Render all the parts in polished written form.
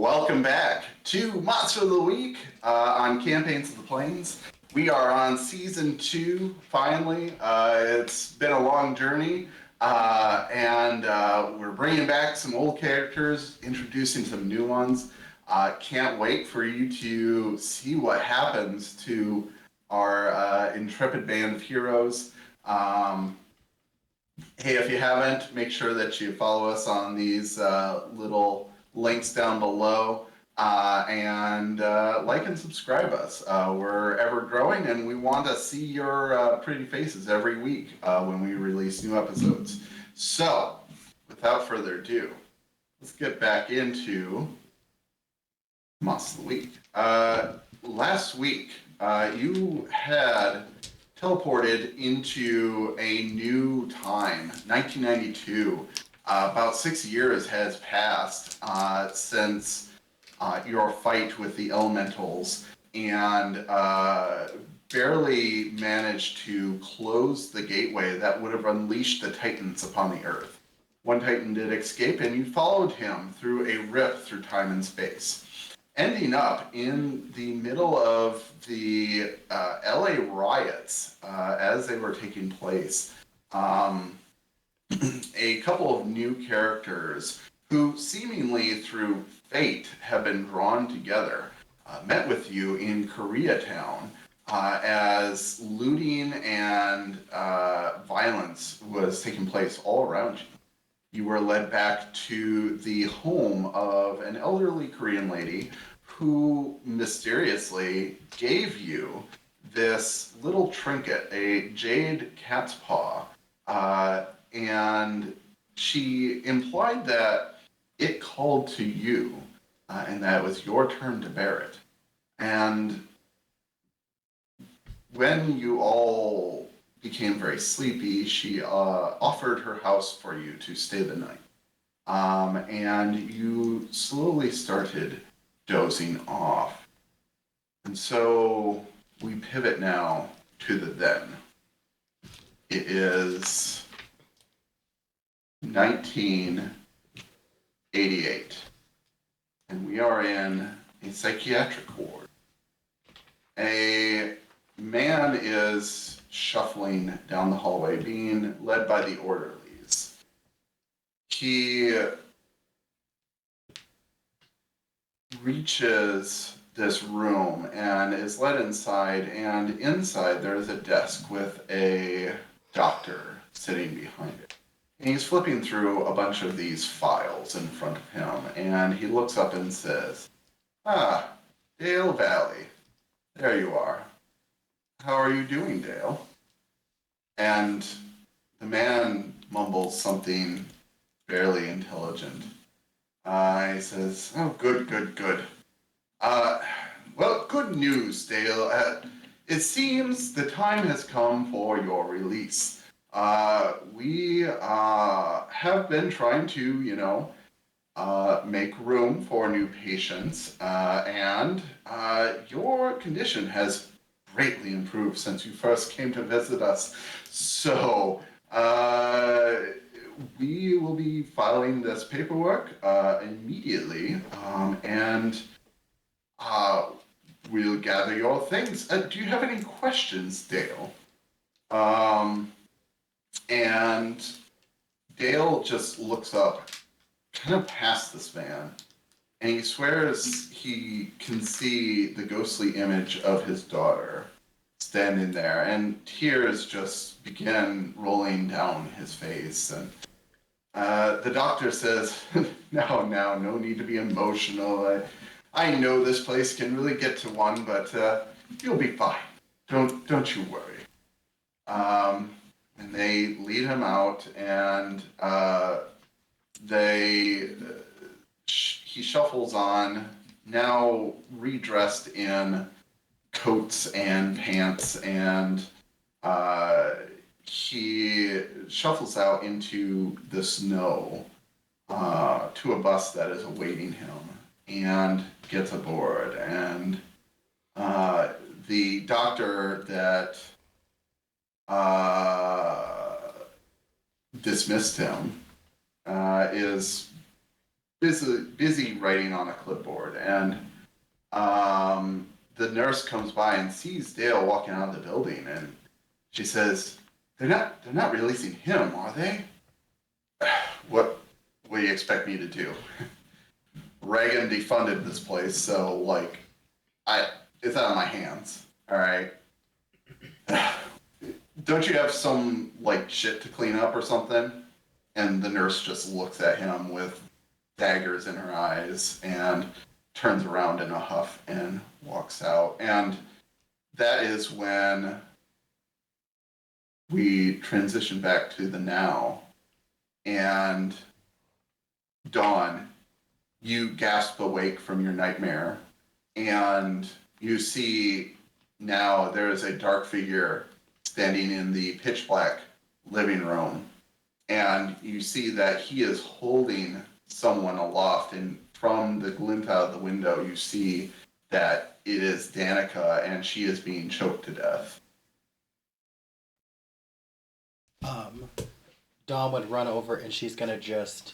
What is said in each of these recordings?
Welcome back to Monster of the Week on Campaigns of the Plains. We are on season 2, finally. It's been a long journey, and we're bringing back some old characters, introducing some new ones. Can't wait for you to see what happens to our intrepid band of heroes. Hey, if you haven't, make sure that you follow us on these little links down below and like and subscribe us. We're ever growing and we want to see your pretty faces every week when we release new episodes. So, without further ado, let's get back into Monster of the Week. Last week, you had teleported into a new time, 1992. About 6 years has passed since your fight with the elementals, and barely managed to close the gateway that would have unleashed the Titans upon the Earth. One Titan did escape, and you followed him through a rift through time and space, ending up in the middle of the LA riots as they were taking place. A couple of new characters who seemingly through fate have been drawn together met with you in Koreatown as looting and violence was taking place all around you. You were led back to the home of an elderly Korean lady who mysteriously gave you this little trinket, a jade cat's paw, and she implied that it called to you, and that it was your turn to bear it. And when you all became very sleepy, she offered her house for you to stay the night. And you slowly started dozing off. And so we pivot now to the then. It is 1988. And we are in a psychiatric ward. A man is shuffling down the hallway, being led by the orderlies. He reaches this room and is led inside, and inside there is a desk with a doctor sitting behind it. And he's flipping through a bunch of these files in front of him, and he looks up and says, "Ah, Dale Valley, there you are. How are you doing, Dale?" And the man mumbles something fairly intelligent. He says, "Oh, good. Well, good news, Dale. It seems the time has come for your release. We have been trying to, make room for new patients, and your condition has greatly improved since you first came to visit us. So, we will be filing this paperwork immediately, and we'll gather your things. Do you have any questions, Dale?" And Dale just looks up, kind of past this man, and he swears he can see the ghostly image of his daughter standing there, and tears just begin rolling down his face. And the doctor says, no need to be emotional. I know this place can really get to one, but you'll be fine. Don't you worry. And they lead him out, and he shuffles on, now redressed in coats and pants, and he shuffles out into the snow to a bus that is awaiting him, and gets aboard. And the doctor that dismissed him is busy writing on a clipboard, and the nurse comes by and sees Dale walking out of the building, and she says, "They're not releasing him, are they?" What do you expect me to do? Reagan defunded this place, so like, it's out of my hands. All right. Don't you have some like shit to clean up or something? And the nurse just looks at him with daggers in her eyes and turns around in a huff and walks out. And that is when we transition back to the now. And Dawn, you gasp awake from your nightmare, and you see now there is a dark figure standing in the pitch black living room, and you see that he is holding someone aloft, and from the glint out of the window you see that it is Danica, and she is being choked to death. Dawn would run over and she's gonna just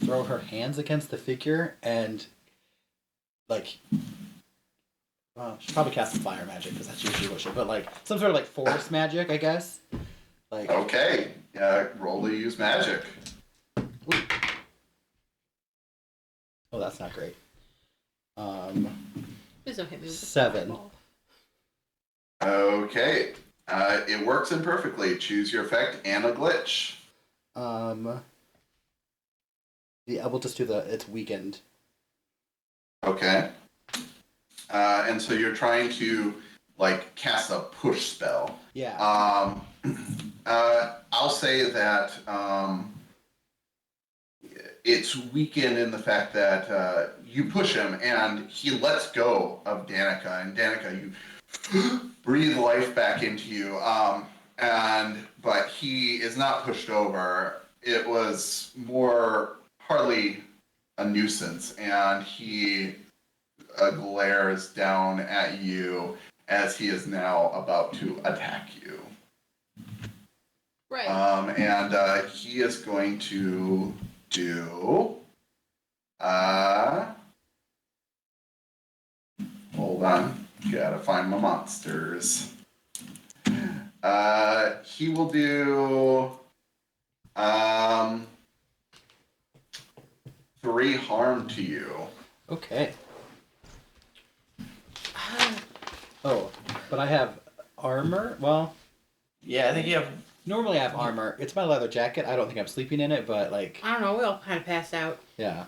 throw her hands against the figure and like she probably cast some fire magic because that's usually what she, but like some sort of like force magic, I guess. Like okay, roll to use magic. Ooh. Oh, that's not great. Please don't hit me with 7. Okay, it works imperfectly. Choose your effect and a glitch. Yeah, we'll just do it's weakened. Okay. And so you're trying to like cast a push spell. Yeah. I'll say that it's weakened in the fact that you push him and he lets go of Danica, and Danica, you breathe life back into you. But he is not pushed over. It was more hardly a nuisance, and he glares down at you as he is now about to attack you. Right. And he is going to do. Hold on, gotta find my monsters. He will do 3 harm to you. Okay. Oh, but I have armor? Well, Yeah, I think you have. normally I have armor. It's my leather jacket. I don't think I'm sleeping in it, but like... I don't know, we all kind of passed out. Yeah.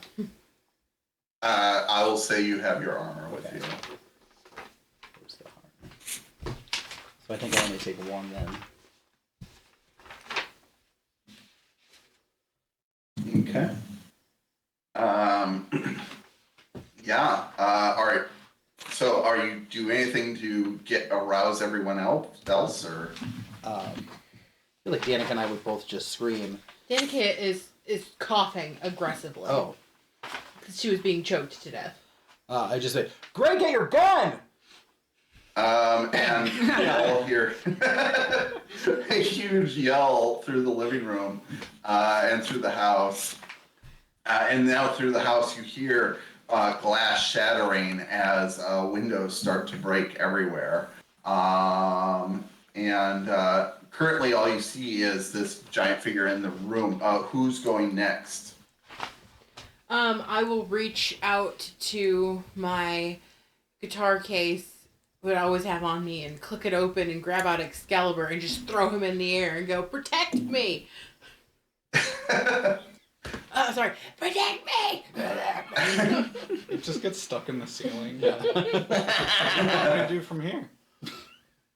I will say you have your armor with you. Where's the armor? So I think I only take 1 then. Okay. Yeah. All right. So, are you do anything to arouse everyone else, or? I feel like Danica and I would both just scream. Danica is coughing aggressively. Oh. Because she was being choked to death. I just say, Greg, get your gun! And you all hear a huge yell through the living room, and through the house. And now through the house you hear glass shattering as windows start to break everywhere. And currently all you see is this giant figure in the room. Who's going next? I will reach out to my guitar case that I always have on me and click it open and grab out Excalibur and just throw him in the air and go, "Protect me!" Sorry. Protect me! It just gets stuck in the ceiling. Yeah. What do I do from here?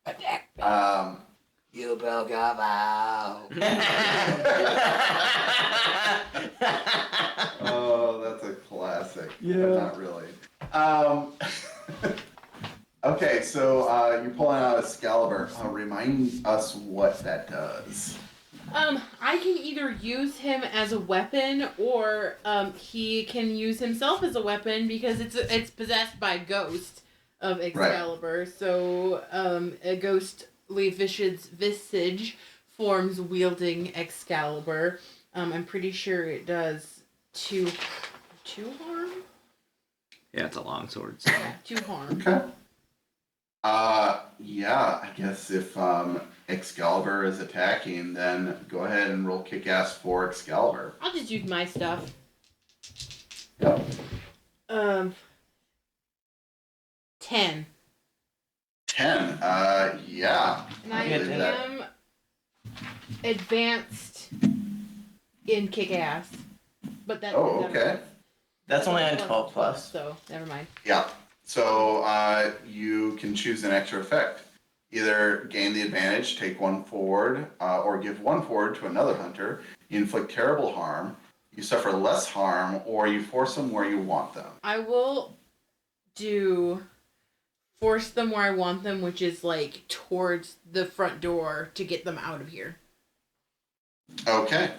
Protect me. You broke up out. Oh, that's a classic. Yeah. But not really. Okay, so you're pulling out Excalibur. Remind us what that does. I can either use him as a weapon, or he can use himself as a weapon because it's possessed by a ghost of Excalibur. Right. So a ghostly visage forms wielding Excalibur. I'm pretty sure it does two harm. Yeah, it's a long sword. So. Yeah, 2 harm. Okay. Yeah, I guess if Excalibur is attacking, then go ahead and roll kick-ass for Excalibur. I'll just use my stuff. Yep. 10. 10. Yeah. And I believe that. am advanced in kick-ass. But that. Oh, okay. That's only on 12 plus. So never mind. Yeah. So you can choose an extra effect. Either gain the advantage, take 1 forward, or give 1 forward to another hunter. You inflict terrible harm. You suffer less harm, or you force them where you want them. I will do force them where I want them, which is like towards the front door to get them out of here. Okay.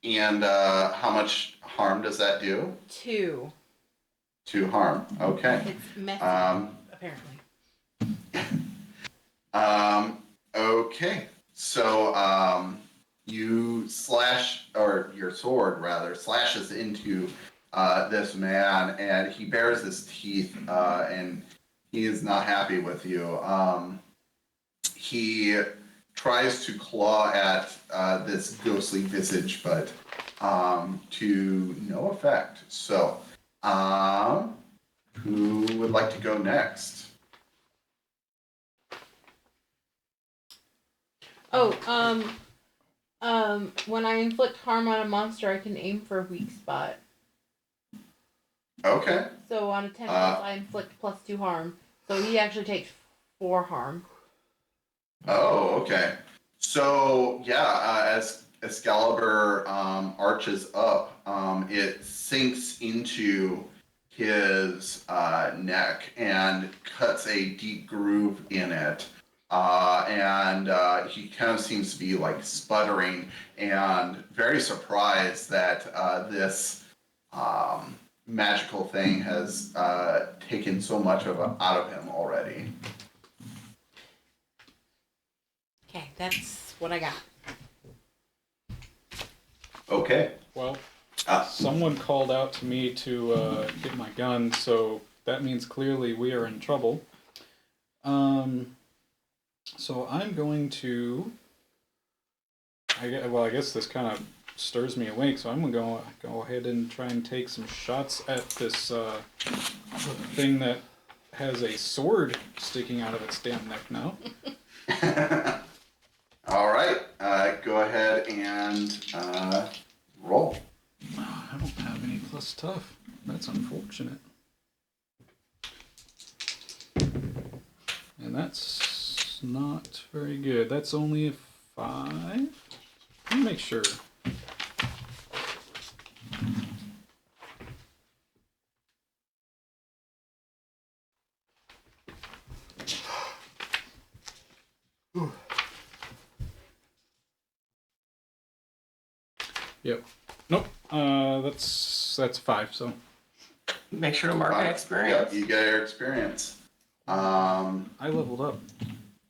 And how much harm does that do? 2. 2 harm. Okay. It's messy, apparently. Okay. So you slash, or your sword rather, slashes into this man, and he bares his teeth, and he is not happy with you. He tries to claw at this ghostly visage, but to no effect. So, who would like to go next? When I inflict harm on a monster, I can aim for a weak spot. Okay. So on a 10 plus, I inflict plus 2 harm. So he actually takes 4 harm. Oh, okay. So yeah, as Excalibur arches up, it sinks into his neck and cuts a deep groove in it. And he kind of seems to be like sputtering and very surprised that this magical thing has taken so much out of him already. Okay, that's what I got. Okay. Well, someone called out to me to get my gun, so that means clearly we are in trouble. So I'm going to. I guess this kind of stirs me awake, so I'm gonna go ahead and try and take some shots at this thing that has a sword sticking out of its damn neck now. All right. Go ahead and roll. I don't have any plus tough. That's unfortunate. And that's not very good. That's only a 5. Let me make sure. Yep. Nope. That's 5. So Make sure to mark an experience. Yep, you get your experience. I leveled up.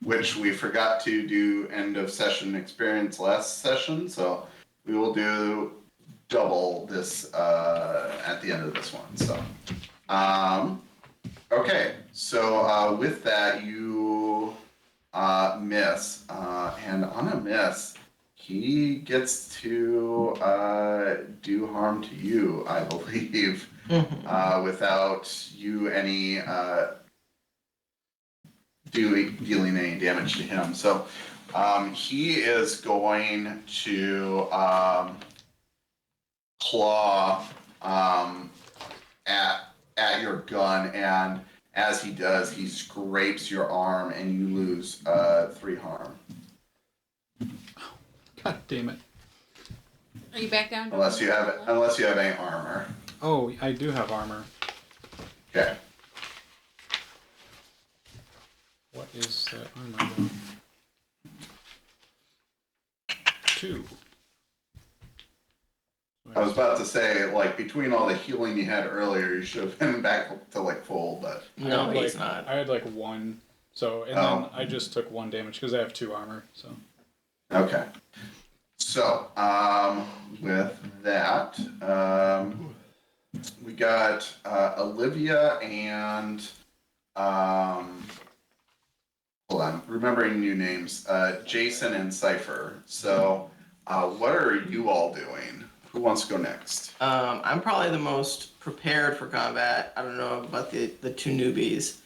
Which we forgot to do end of session experience last session, so we will do double this at the end of this one. So, okay. So with that, you miss, and on a miss, he gets to do harm to you, I believe, without you any dealing any damage to him. So he is going to claw at your gun, and as he does, he scrapes your arm, and you lose 3 harm. God damn it. Are you back down? Unless you have any armor. Oh, I do have armor. Okay. What is that armor though? 2. I was about to say, like, between all the healing you had earlier, you should have been back to like full, but No, I had, he's not. I had like 1. So, and then I just took 1 damage because I have 2 armor. So, Okay. So, with that, we got Olivia and hold on, remembering new names. Jason and Cipher. So, what are you all doing? Who wants to go next? I'm probably the most prepared for combat. I don't know about the two newbies.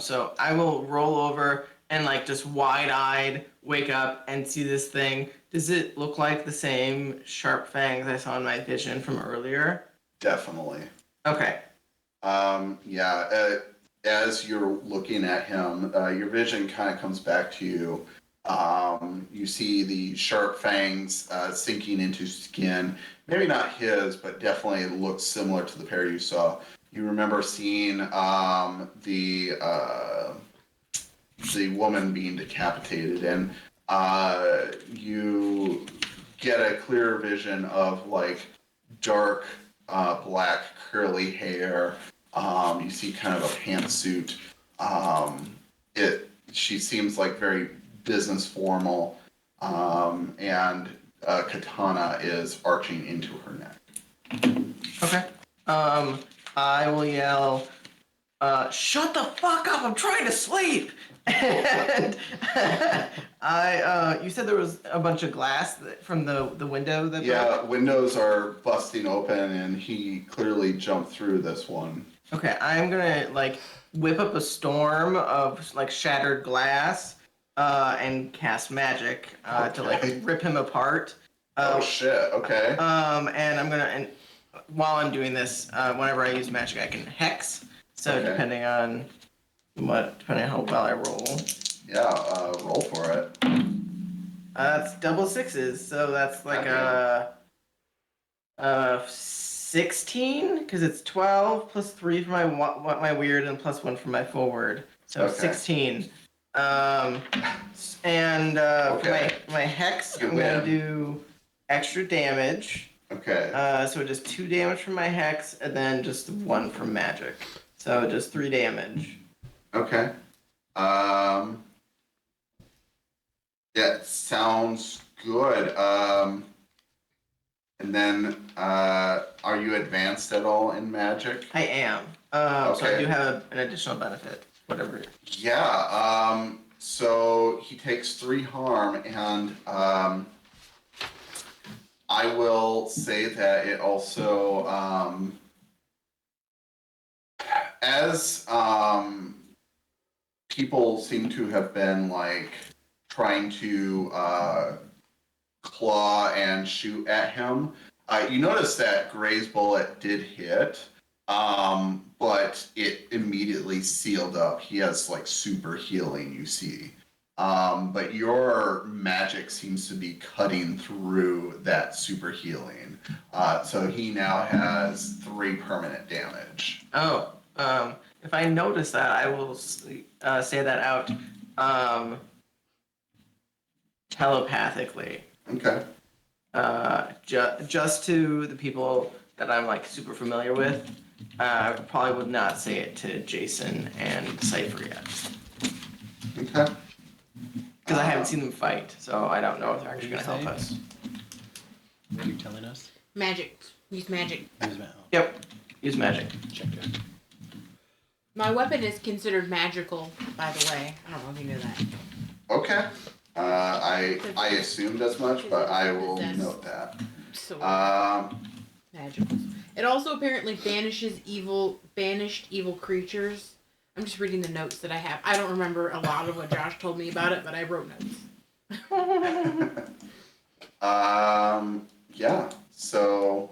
So I will roll over and like just wide-eyed wake up and see this thing. Does it look like the same sharp fangs I saw in my vision from earlier? Definitely. Okay. Yeah. As you're looking at him, your vision kind of comes back to you. You see the sharp fangs sinking into skin. Maybe not his, but definitely looks similar to the pair you saw. You remember seeing the woman being decapitated, and you get a clear vision of like dark black curly hair. You see kind of a pantsuit. She seems like very business formal, and a katana is arching into her neck. Okay. I will yell, shut the fuck up, I'm trying to sleep! And you said there was a bunch of glass from the window that Yeah, windows are busting open, and he clearly jumped through this one. Okay, I'm gonna like whip up a storm of like shattered glass, and cast magic to like Okay. rip him apart. Oh shit! Okay. And I'm gonna and while I'm doing this, whenever I use magic, I can hex. So Okay. depending on how well I roll, Yeah. Roll for it. that's double sixes. So that's like Okay. 16 because it's 12 plus 3 for my weird and plus 1 for my forward. So Okay. 16. And Okay. for my hex, You I'm gonna win. do extra damage. Okay. So just 2 damage from my hex, and then just 1 from magic. So just 3 damage. Okay. Yeah, sounds good. And then, are you advanced at all in magic? I am. So I Okay. do have an additional benefit. Whatever. Yeah. So he takes 3 harm, and I will say that it also, as people seem to have been like trying to claw and shoot at him. You notice that Gray's bullet did hit, but it immediately sealed up. He has like super healing, you see. But your magic seems to be cutting through that super healing. So he now has 3 permanent damage. Oh, if I notice that, I will say that out telepathically. Okay. Just to the people that I'm like super familiar with. I probably would not say it to Jason and Cipher yet. Okay. Because I haven't seen them fight, so I don't know if they're actually What going are to you help saying? us. What are you telling us? Magic. Use magic. Yep, use magic. Check it. My weapon is considered magical, by the way. I don't know if you knew that. Okay. I assumed as much, but I will note that. So Um, magical. It also apparently banished evil creatures. I'm just reading the notes that I have. I don't remember a lot of what Josh told me about it, but I wrote notes. yeah. So,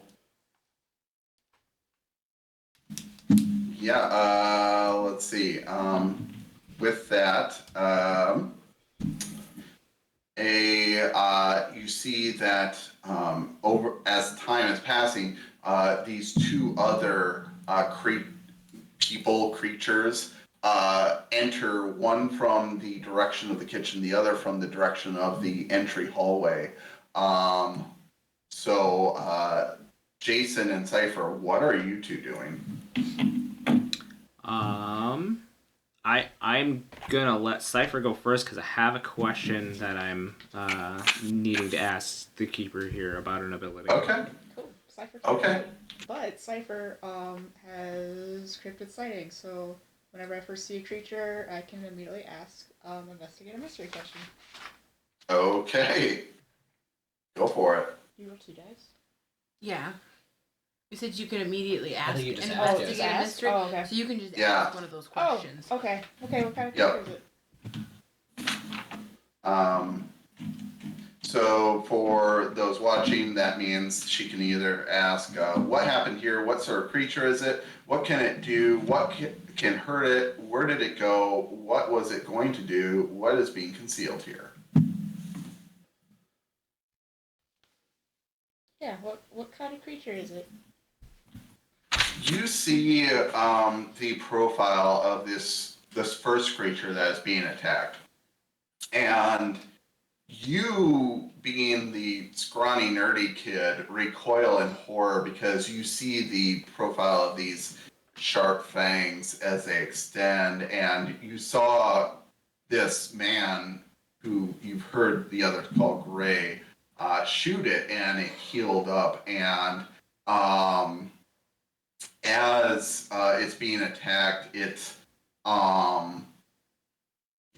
yeah. Let's see. With that, you see that over as time is passing, these 2 other creatures enter, one from the direction of the kitchen, the other from the direction of the entry hallway. So, Jason and Cipher, what are you 2 doing? I'm gonna let Cipher go first because I have a question that I'm needing to ask the keeper here about an ability. Okay. Cool. Cipher. Okay. But Cipher has cryptid sighting, so whenever I first see a creature, I can immediately ask, investigate a mystery question. Okay. Go for it. You roll 2 dice. Yeah. You said you can immediately ask think you and just ask it. investigate Oh, a just mystery. ask? Oh, okay. So you can just Yeah. ask one of those questions. Oh, okay. Okay, what kind of Yep. creature is it? So for those watching, that means she can either ask, what happened here? What sort of creature is it? What can it do? What can hurt it? Where did it go? What was it going to do? What is being concealed here? Yeah, what kind of creature is it? You see the profile of this first creature that is being attacked, and you, being the scrawny nerdy kid, recoil in horror because you see the profile of these sharp fangs as they extend, and you saw this man who you've heard the others call Gray shoot it, and it healed up, and as it's being attacked, it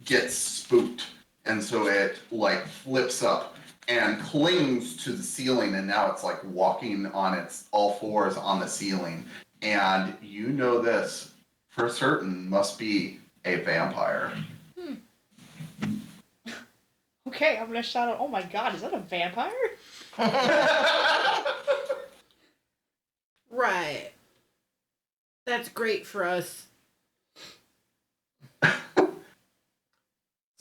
gets spooked, and so it like flips up and clings to the ceiling, and now it's like walking on its all fours on the ceiling. And you know this for certain must be a vampire. Okay, I'm gonna shout out, oh my god, is that a vampire? Right. That's great for us. Thanks,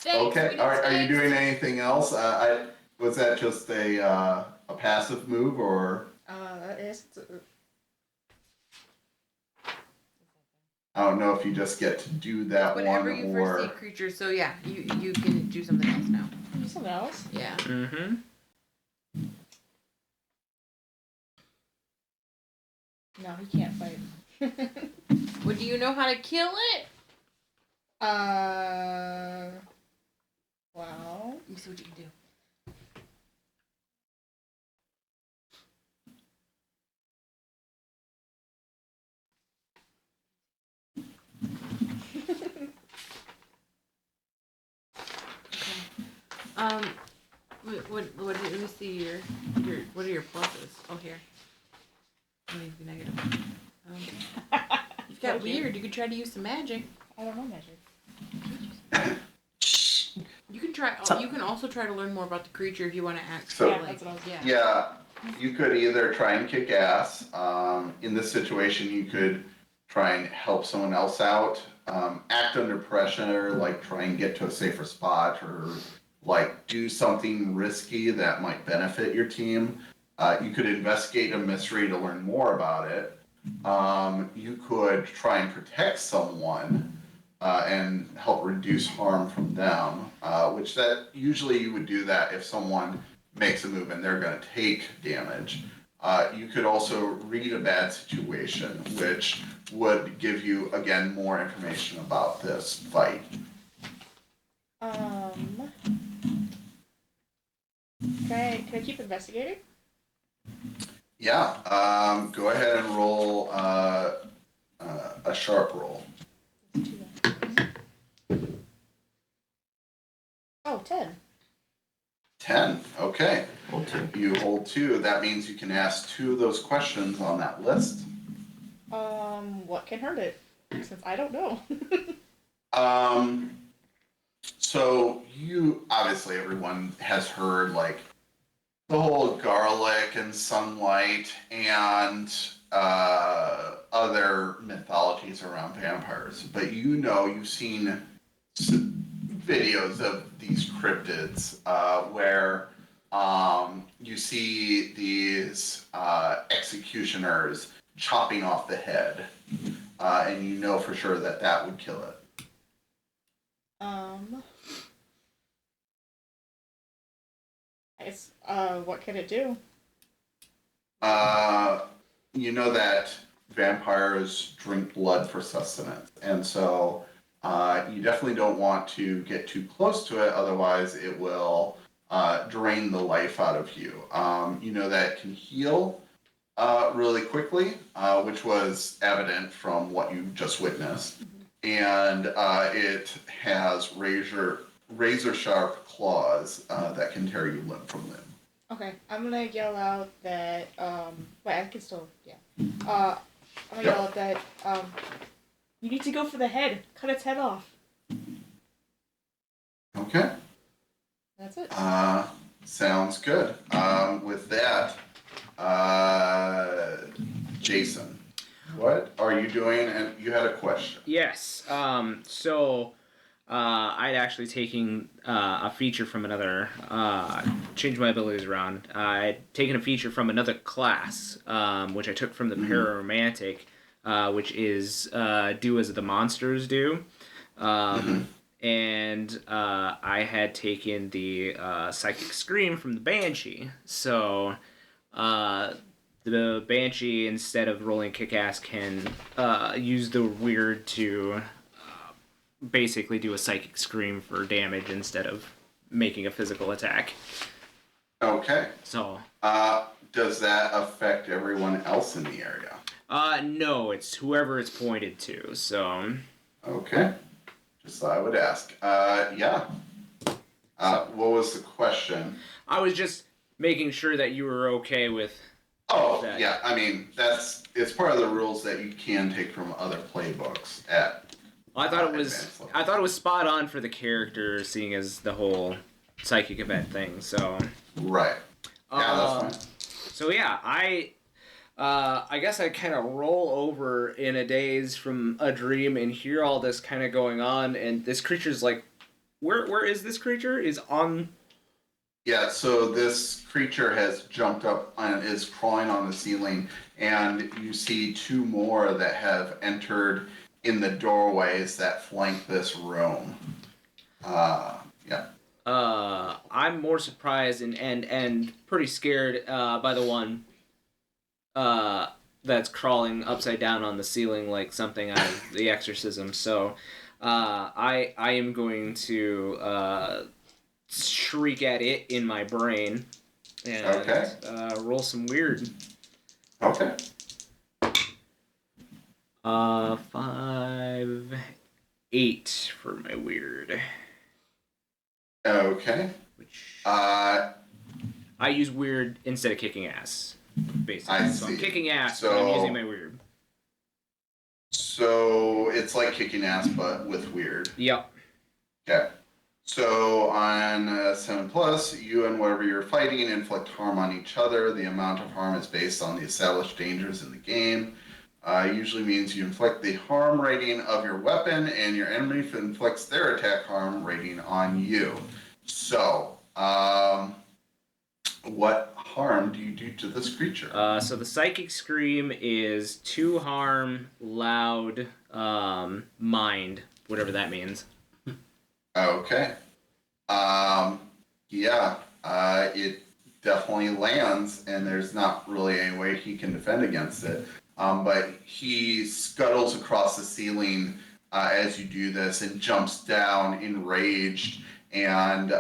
Okay, we all right. Are you need doing snakes. anything else? Was that just a passive move, or That is. I don't know if you just get to do that Whenever one, you or first see a creature, so yeah, you can do something else now. Do something else? Yeah. Mm-hmm. No, he can't fight. Well, do you know how to kill it? Well. Let me see what you can do. What let me see your what are your pluses? Oh, here. Let me be negative. You've got weird. You could try to use some magic. I don't know magic. You can try. You can also try to learn more about the creature if you want to act. So- Yeah, like, that's what I was. yeah. yeah, you could either try and kick ass. In this situation, you could try and help someone else out. Act under pressure, like try and get to a safer spot, or like do something risky that might benefit your team. You could investigate a mystery to learn more about it. You could try and protect someone and help reduce harm from them, which that usually you would do that if someone makes a move and they're going to take damage. You could also read a bad situation, which would give you, again, more information about this fight. Can I keep investigating? Yeah, go ahead and roll a sharp roll. Let's do that. Oh, 10. 10, okay. Hold 2. You hold 2, that means you can ask 2 of those questions on that list. What can hurt it? Since I don't know. So you, obviously everyone has heard like the whole garlic and sunlight and other mythologies around vampires, but you've seen videos of these cryptids where you see these executioners chopping off the head, and you know for sure that that would kill it. I guess, what can it do? You know that vampires drink blood for sustenance, and so You definitely don't want to get too close to it, otherwise it will drain the life out of you. You know that it can heal really quickly, which was evident from what you just witnessed. And it has razor sharp claws that can tear you limb from limb. Okay, I'm gonna yell out that, wait, I can still, yeah. I'm gonna yell out that, you need to go for the head. Cut its head off. Okay. That's it. Sounds good. With that, Jason, what are you doing? And you had a question. Yes. I'd actually taken a feature from another. Changed my abilities around. I'd taken a feature from another class, which I took from the Pararomantic, which is do as the monsters do. And I had taken the Psychic Scream from the Banshee. So the Banshee, instead of rolling kick-ass, can use the weird to basically do a Psychic Scream for damage instead of making a physical attack. Okay. So. Does that affect everyone else in the area? No, it's whoever it's pointed to, so. Okay. Just thought I would ask. Yeah. What was the question? I was just making sure that you were okay with that. Yeah. I mean, it's part of the rules that you can take from other playbooks at. I thought it was spot on for the character, seeing as the whole psychic event thing. So. Right. Yeah, that's fine. So yeah, I guess I kind of roll over in a daze from a dream and hear all this kind of going on, and this creature's like, where is this creature? Is on. Yeah, so this creature has jumped up and is crawling on the ceiling, and you see two more that have entered in the doorways that flank this room. Yeah. I'm more surprised and pretty scared by the one that's crawling upside down on the ceiling like something out of The Exorcism. So I am going to shriek at it in my brain and roll some weird. Okay. 5, 8 for my weird. Okay. Which I use weird instead of kicking ass, basically. I So I'm see. kicking ass, So- but I'm using my weird. So it's like kicking ass, but with weird. Yep. Okay. So on 7+, you and whatever you're fighting inflict harm on each other. The amount of harm is based on the established dangers in the game. Usually means you inflict the harm rating of your weapon, and your enemy inflicts their attack harm rating on you. So, what harm do you do to this creature? So the Psychic Scream is 2 harm, loud, mind, whatever that means. Okay. It definitely lands, and there's not really any way he can defend against it. But he scuttles across the ceiling as you do this and jumps down enraged and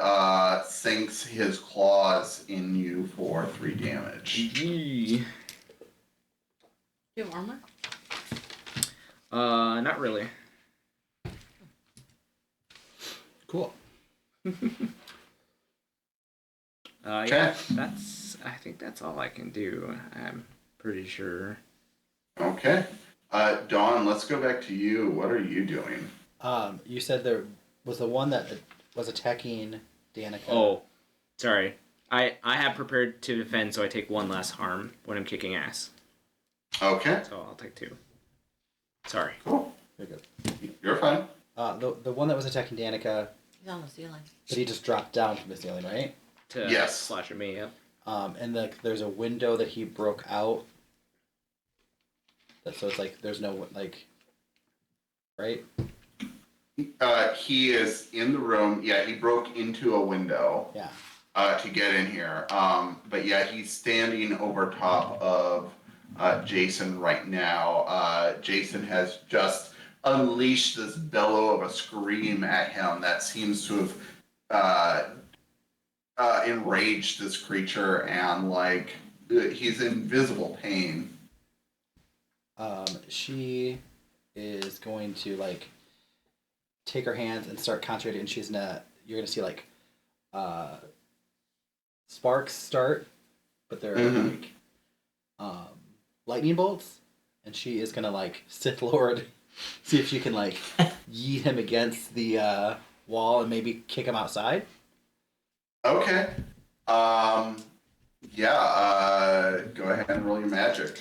sinks his claws in you for 3 damage. Yee. Do you have armor? Not really. Cool. Yeah, I think that's all I can do. I'm pretty sure. Okay. Dawn, let's go back to you. What are you doing? You said there was the one that was attacking Danica. Oh, sorry. I have prepared to defend, so I take 1 less harm when I'm kicking ass. Okay. So I'll take 2. Sorry. Cool. Very good. You're fine. The one that was attacking Danica, He's on the ceiling. but he just dropped down from the ceiling, right? To Yes. slash at me, yep. And there's a window that he broke out. So it's like there's no right? He is in the room. Yeah, he broke into a window. Yeah. To get in here. But yeah, he's standing over top of Jason right now. Jason has just unleash this bellow of a scream at him that seems to have enraged this creature, and like he's in visible pain. She is going to like take her hands and start concentrating, and you're gonna see like sparks start, but they're like lightning bolts, and she is gonna like Sith Lord, see if she can like yeet him against the wall and maybe kick him outside. Okay. Go ahead and roll your magic.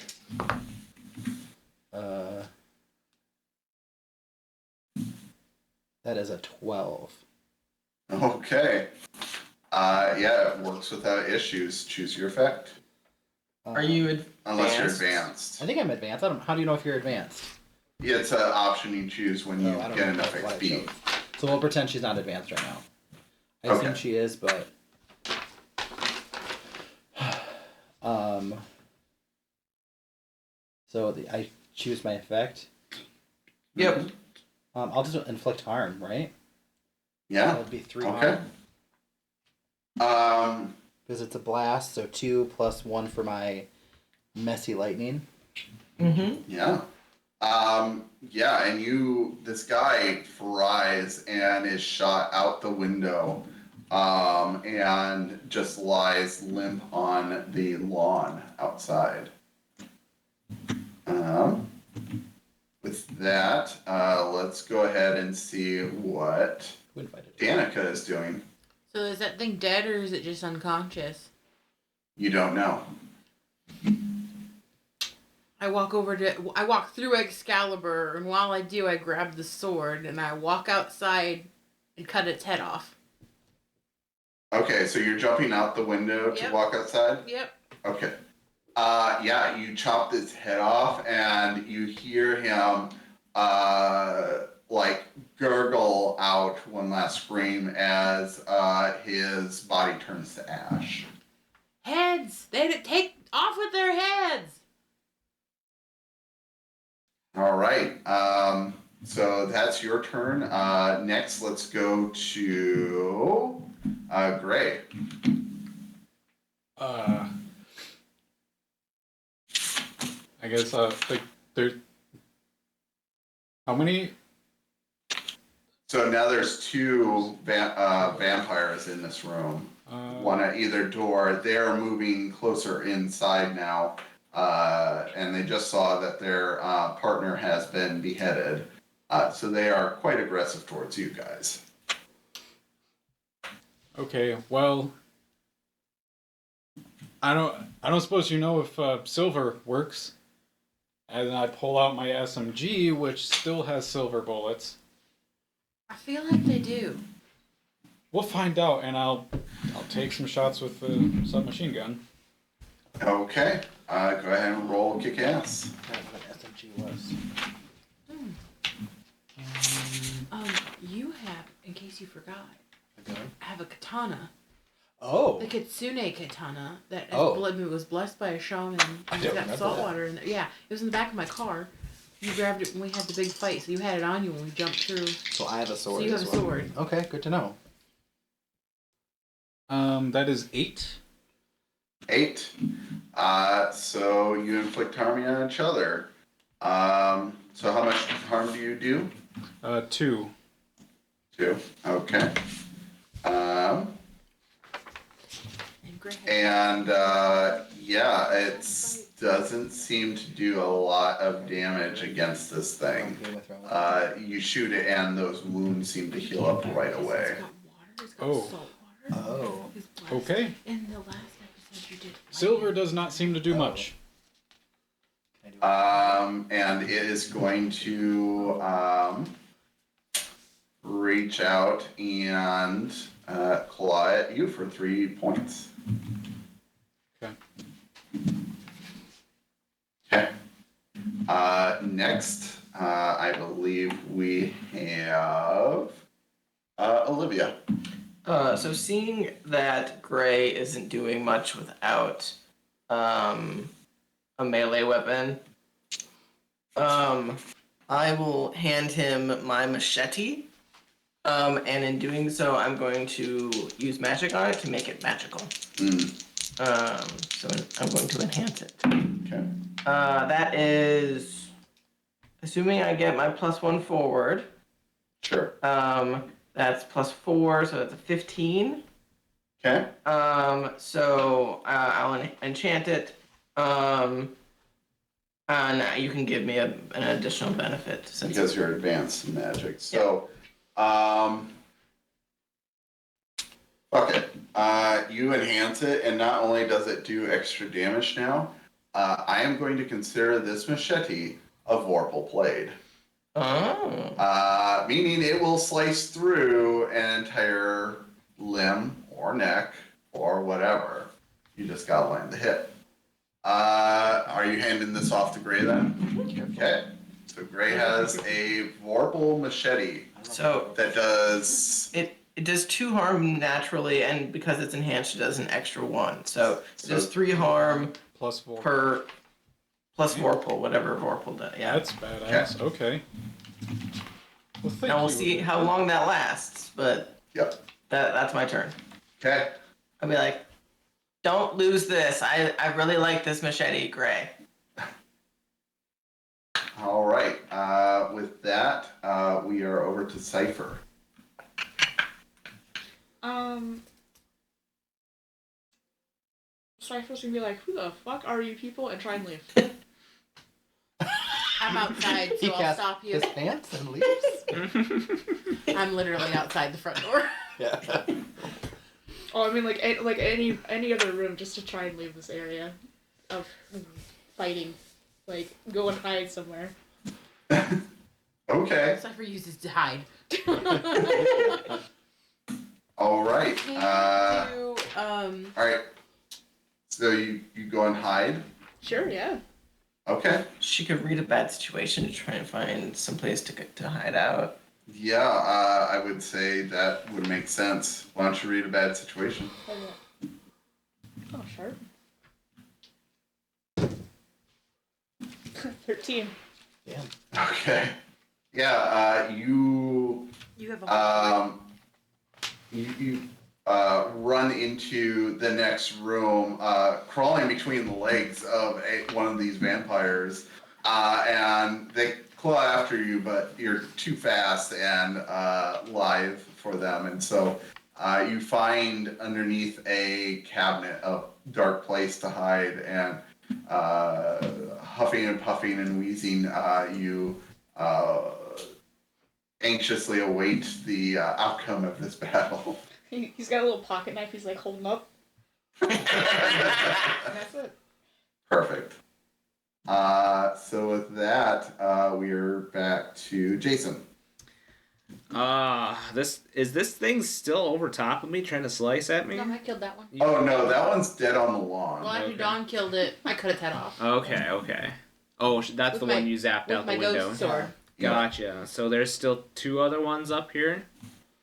That is a 12. Okay. It works without issues. Choose your effect. Are you advanced? Unless you're advanced. I think I'm advanced. How do you know if you're advanced? Yeah, it's an option you choose when you I don't get know enough what I XP. chose. So we'll pretend she's not advanced right now. I Okay. assume she is, but I choose my effect. Yep. I'll just inflict harm, right? Yeah. That would be 3 Okay. harm. Because it's a blast, so 2 plus 1 for my messy lightning. Mm-hmm. Yeah. And this guy fries and is shot out the window, and just lies limp on the lawn outside. With that, let's go ahead and see what Who invited? Danica is doing. So is that thing dead or is it just unconscious? You don't know. I walk through Excalibur, and while I do, I grab the sword and I walk outside and cut its head off. Okay, so you're jumping out the window to Yep. walk outside? Yep. Okay. You chop its head off, and you hear him, gurgle out one last scream as his body turns to ash. Heads! They take off with their heads! All right. So that's your turn. Next, let's go to Gray. I guess there. How many? So now there's two vampires in this room. One at either door. They're moving closer inside now, and they just saw that their partner has been beheaded. So they are quite aggressive towards you guys. Okay, well, I don't suppose you know if silver works. And I pull out my SMG, which still has silver bullets. I feel like they do. We'll find out, and I'll take some shots with the submachine gun. Okay. Go ahead and roll kick ass. I forgot what SMG was. You have, in case you forgot, Okay. I have a katana. Oh. The Kitsune katana that was blessed by a shaman. I It's don't got remember salt that. water in there. Yeah, it was in the back of my car. You grabbed it when we had the big fight, so you had it on you when we jumped through. So I have a sword. So you have as a well. sword. Okay, good to know. That is 8. 8. So you inflict harm on each other. So how much harm do you do? 2. 2. Okay. And it doesn't seem to do a lot of damage against this thing. You shoot it, and those wounds seem to heal up right away. It's got water. It's got Oh. salt water. Oh. It's blessed. Okay. In the last episode you did. Silver does not seem to do much. Can I do And it is going to reach out and claw at you for 3 points. Okay. Okay. Next, I believe we have Olivia. So seeing that Gray isn't doing much without a melee weapon, I will hand him my machete. And in doing so, I'm going to use magic on it to make it magical. So I'm going to enhance it. Okay. That is, assuming I get my +1 forward. Sure. That's +4, so that's a 15. Okay. So I'll enchant it. And you can give me an additional benefit since Because you're advanced in magic. So, fuck it. You enhance it, and not only does it do extra damage now, I am going to consider this machete a Vorpal blade. Oh. Meaning it will slice through an entire limb or neck or whatever. You just gotta land the hit. Are you handing this off to Gray then? Okay. So Gray has a Vorpal machete So that does. it does 2 harm naturally, and because it's enhanced, it does an extra 1. So it does 3 harm +4. per plus Vorpal, whatever Vorpal does. Yeah. That's badass. Okay. Well, thank Now we'll you. see how long that lasts, but Yep. that's my turn. Okay. I'll be like, don't lose this. I really like this machete, Gray. All right. With that, we are over to Cipher. Cipher's gonna be like, who the fuck are you people? And try and leave. I'm outside, He so I'll casts stop you. his pants and leaves. I'm literally outside the front door. Yeah. Oh, I mean, like any other room, just to try and leave this area of fighting. Like, go and hide somewhere. Okay. Cipher uses to hide. All right. Can you do, All right. So you go and hide. Sure, yeah. Okay. She could read a bad situation to try and find some place to hide out. Yeah, I would say that would make sense. Why don't you read a bad situation? Oh, sharp. 13. Damn. Okay. Yeah, you you have a you run into the next room, crawling between the legs of one of these vampires, and they claw after you, but you're too fast and live for them, and so you find underneath a cabinet a dark place to hide, and huffing and puffing and wheezing, you anxiously await the outcome of this battle. He's got a little pocket knife he's like holding up. And that's it. Perfect. So with that, we're back to Jason. This thing still over top of me trying to slice at me? No, I killed that one. Oh no, that one's dead on the lawn. Well, after Okay. Dawn killed it, I cut its head off. Okay. Oh, that's With the my- one you zapped With out my the window. ghost sword. Gotcha. So there's still 2 other ones up here?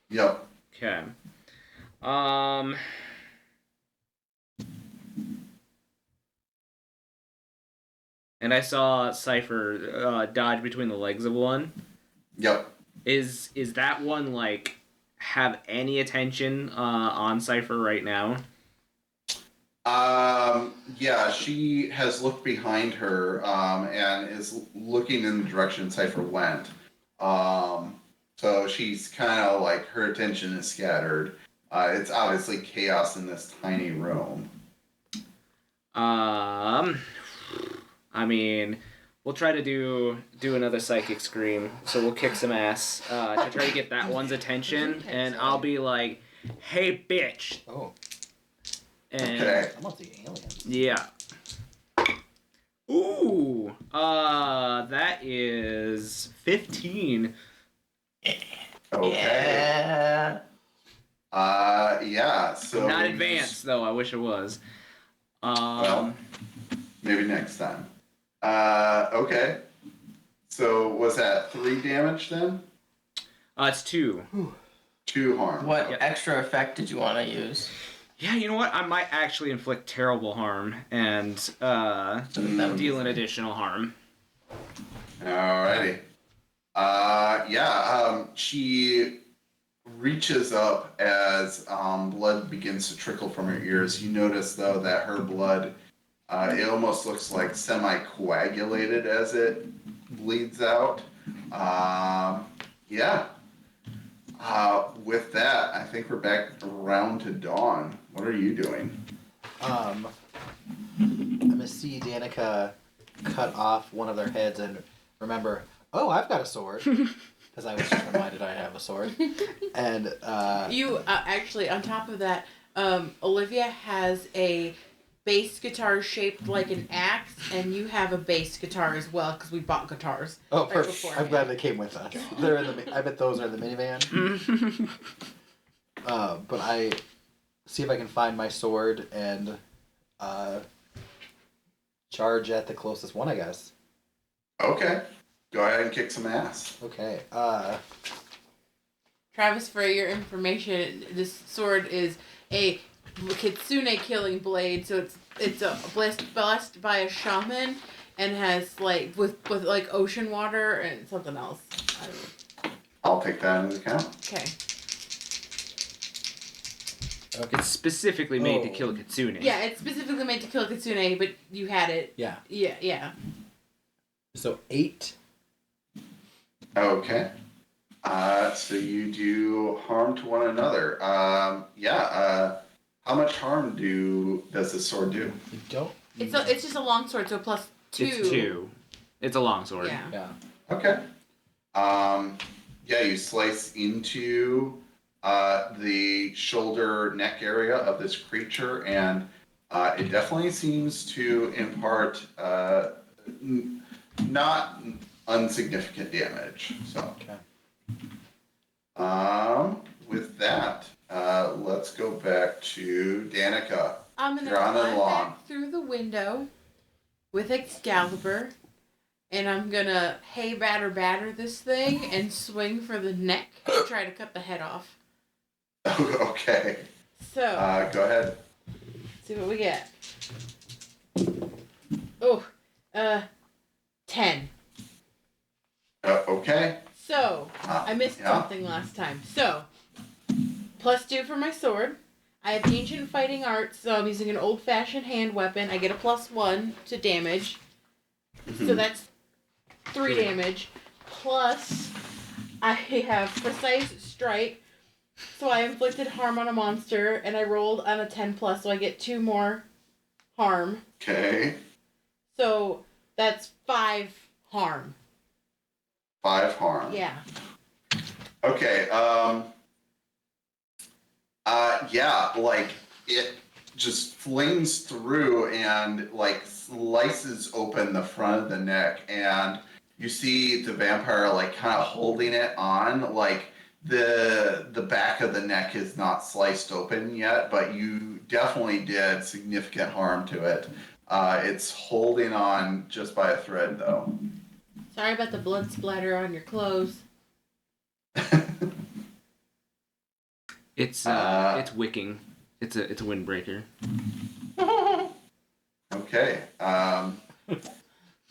Yep. Okay. And I saw Cipher dodge between the legs of one. Yep. Is that one like have any attention on Cipher right now? Yeah, she has looked behind her and is looking in the direction Cipher went. So she's kind of like her attention is scattered. It's obviously chaos in this tiny room. I mean, we'll try to do another psychic scream. So we'll kick some ass to try to get that one's attention, and I'll be like, "Hey, bitch!" Oh, And Okay. I'm on the aliens. yeah. Ooh, that is 15. Okay. Yeah. Yeah. So Not advanced though. I wish it was. Well, maybe next time. Okay. So was that 3 damage then? It's 2. 2 harm. What Yep. extra effect did you want to use? Yeah, you know what? I might actually inflict terrible harm and deal an additional harm. Alrighty. She reaches up as blood begins to trickle from her ears. You notice, though, that her blood, it almost looks like semi-coagulated as it bleeds out. Yeah. With that, I think we're back around to Dawn. What are you doing? I'm gonna see Danica cut off one of their heads and remember, oh, I've got a sword. Because I was just reminded I have a sword. And, You actually, on top of that, Olivia has a bass guitar shaped like an axe, and you have a bass guitar as well because we bought guitars. oh, right perfect. beforehand. I'm glad they came with us. They're in the. I bet those are in the minivan. But I see if I can find my sword and charge at the closest one, I guess. Okay. Go ahead and kick some ass. Okay. Travis, for your information, this sword is a kitsune killing blade, so it's a blessed by a shaman and has like with like ocean water and something else. I don't know. I'll take that into account. Okay. It's specifically made to Oh. kill kitsune. Yeah, it's specifically made to kill kitsune, but you had it. Yeah. Yeah. So 8. Okay. So you do harm to one another. How much harm does this sword do? You don't. It's just a long sword, so +2. It's 2. It's a long sword. Yeah. Yeah. Okay. You slice into the shoulder neck area of this creature, and it definitely seems to impart not insignificant damage. So, Okay. with that, let's go back to Danica. I'm gonna You're on and climb along. back through the window with Excalibur, and I'm gonna batter this thing and swing for the neck to try to cut the head off. Okay. So, Go ahead. see what we get. Oh, 10. Okay. So, I missed Yeah. something last time. So, +2 for my sword. I have ancient fighting arts, so I'm using an old-fashioned hand weapon. I get a +1 to damage. So that's 3 damage. Plus, I have precise strike. So I inflicted harm on a monster, and I rolled on a 10+, so I get 2 more harm. Okay. So that's 5 harm. 5 harm. Yeah. Okay. It just flings through and like slices open the front of the neck, and you see the vampire like kind of holding it on, like the back of the neck is not sliced open yet, but you definitely did significant harm to it. It's holding on just by a thread, though. Sorry about the blood splatter on your clothes. It's wicking. It's a windbreaker. Okay.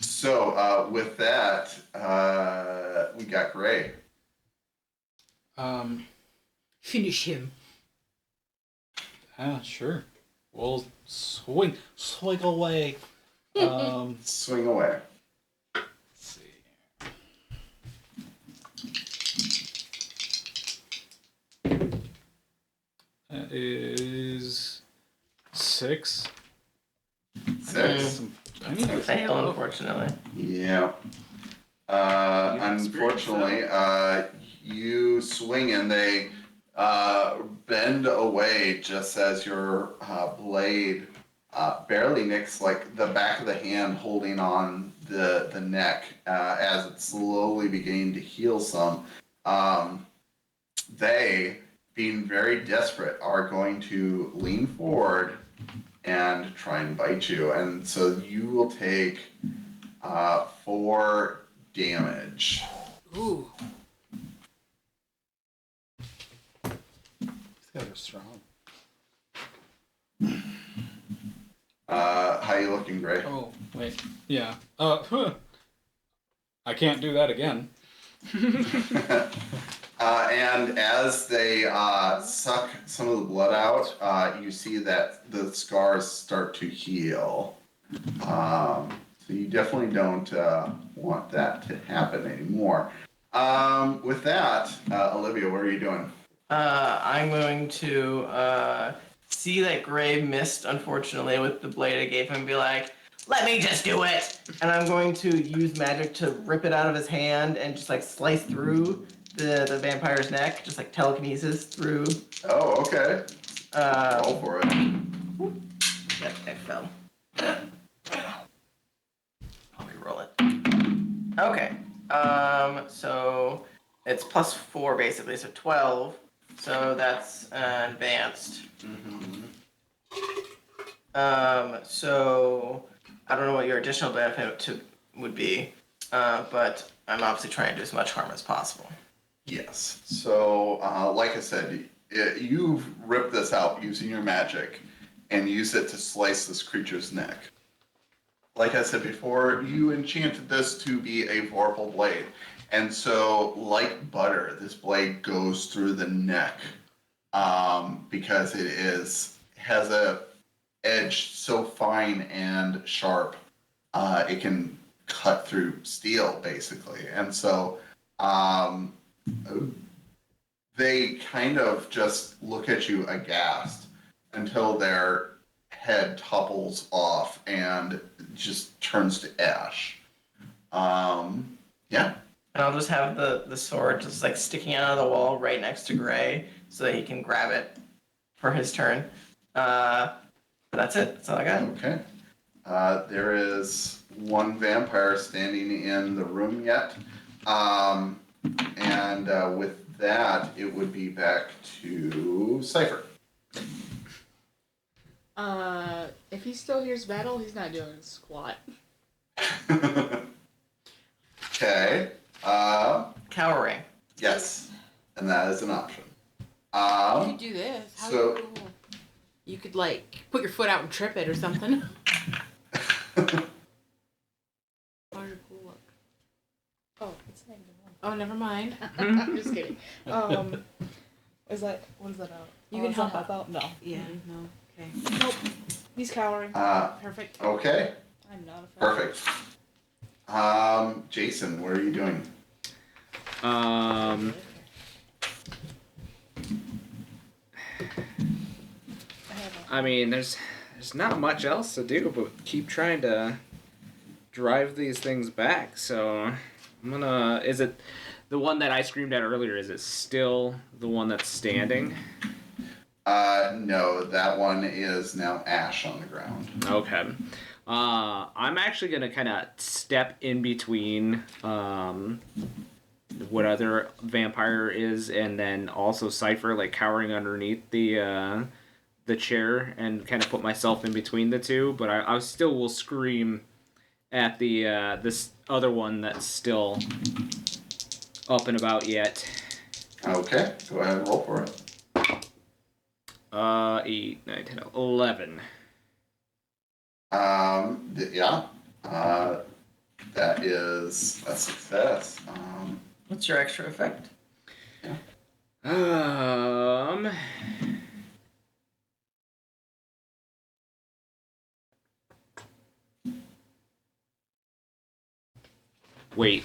So with that, we got Gray. Finish him. Sure. We'll swing away. Swing away. Let's see. That is 6. 6. I need to Fail, unfortunately. Yeah. Unfortunately, you swing and they bend away just as your blade barely nicks like the back of the hand holding on the neck as it's slowly beginning to heal some. They, being very desperate, are going to lean forward and try and bite you. And so you will take 4 damage. Ooh. These guys are strong. How you looking, Gray? Oh, wait. Yeah. I can't do that again. And as they suck some of the blood out, you see that the scars start to heal. So you definitely don't want that to happen anymore. With that, Olivia, what are you doing? I'm going to see that Gray missed, unfortunately, with the blade I gave him and be like, let me just do it! And I'm going to use magic to rip it out of his hand and just like slice through the vampire's neck, just like telekinesis through. Oh, okay. Roll for it. Yep, I fell. I'll re-roll it. Okay. So it's +4 basically, so 12. So that's advanced. So I don't know what your additional benefit would be, but I'm obviously trying to do as much harm as possible. Yes. So, like I said, you've ripped this out using your magic and use it to slice this creature's neck. Like I said before, you enchanted this to be a vorpal blade. And so, like butter, this blade goes through the neck because it has a edge so fine and sharp, it can cut through steel, basically. And so, they kind of just look at you aghast until their head topples off and just turns to ash. Yeah. And I'll just have the sword just like sticking out of the wall right next to Gray so that he can grab it for his turn. That's it. That's all I got. Okay. There is one vampire standing in the room yet. And with that, it would be back to Cipher. If he still hears battle, he's not doing squat. Okay. Cowering. Yes. And that is an option. You could do this. How so- cool. You could like put your foot out and trip it or something. How cool look. Oh, it's not even one. Oh, never mind. I'm just kidding. What is that out? You can help out? No. Yeah. No. Okay. Nope. He's cowering. Perfect. Okay. I'm not a fan. Perfect. Jason, what are you doing? I mean, there's not much else to do but keep trying to drive these things back. So I'm gonna. Is it the one that I screamed at earlier? Is it still the one that's standing? No, that one is now ash on the ground. Okay. I'm actually gonna kind of step in between what other vampire is, and then also Cipher, like cowering underneath the chair, and kind of put myself in between the two. But I still will scream at the this other one that's still up and about yet. Okay, go ahead and roll for it. 8, 9, 10, 11. Yeah. That is a success. What's your extra effect? Wait.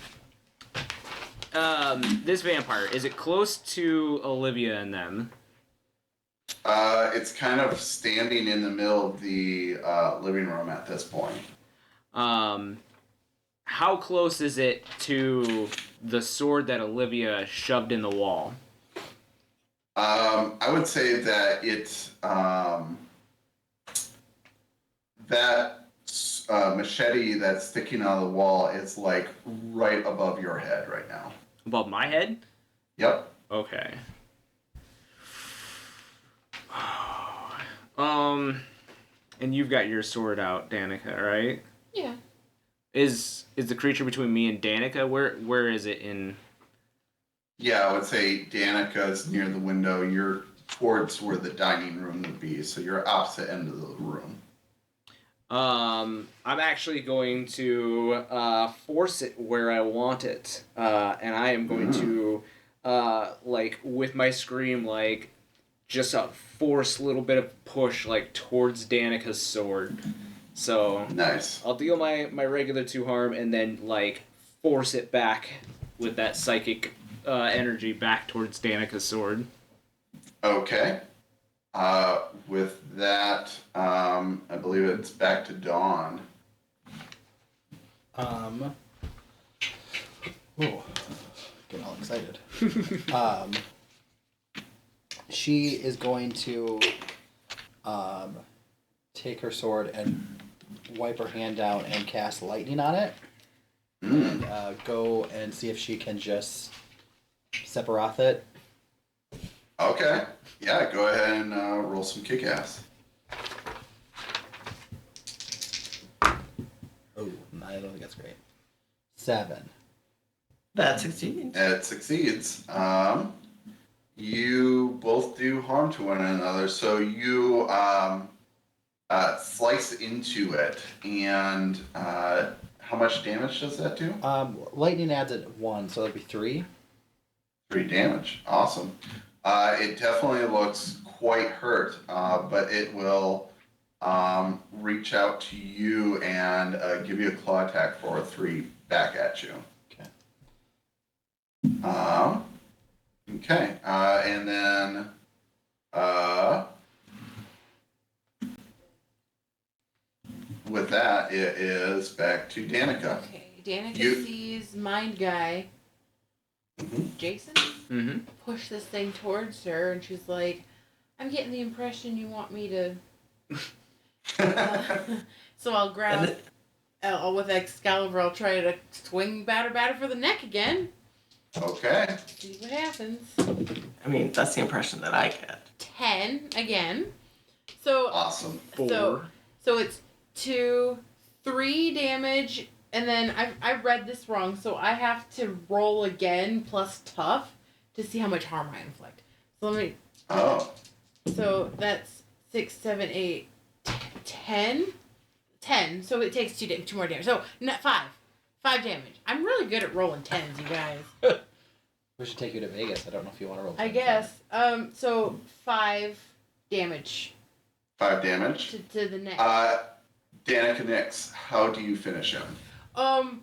This vampire, is it close to Olivia and them? It's kind of standing in the middle of the living room at this point. How close is it to the sword that Olivia shoved in the wall? I would say that it's that machete that's sticking out of the wall is like right above your head right now. Above my head? Yep. Okay. And you've got your sword out, Danica, right? Yeah. Is the creature between me and Danica? Where is it in? Yeah, I would say Danica's near the window. You're towards where the dining room would be, so you're opposite end of the room. I'm actually going to force it where I want it, and I am going to like with my scream like just a force little bit of push like towards Danica's sword. So Nice. I'll deal my regular 2 harm and then like force it back with that psychic energy back towards Danica's sword. Okay. With that, I believe it's back to Dawn. Ooh, getting all excited. She is going to take her sword and wipe her hand down and cast lightning on it. And go and see if she can just Sephiroth it. Okay. Yeah, go ahead and roll some kick-ass. Oh, I don't think that's great. 7. That succeeds. It succeeds. You both do harm to one another, so you slice into it, and how much damage does that do? Lightning adds it 1, so that'd be 3. 3 damage. Awesome. It definitely looks quite hurt, but it will reach out to you and give you a claw attack for a 3 back at you. Okay. Okay. And then with that, it is back to Danica. Okay, Danica You- sees Mind Guy, Jason, push this thing towards her, and she's like, I'm getting the impression you want me to... so I'll grab... with Excalibur, I'll try to swing batter for the neck again. Okay. See what happens. I mean, that's the impression that I get. 10 again. So Awesome. 4. so it's 2, 3 damage, and then I read this wrong, so I have to roll again plus tough to see how much harm I inflict. So let me. Oh. So that's 6, 7, 8, 10. 10. So it takes 2 more damage. So 5. 5 damage. I'm really good at rolling 10s, you guys. We should take you to Vegas. I don't know if you want to roll. I guess. So 5 damage 5 damage. to the neck. Danica Nix, how do you finish him? I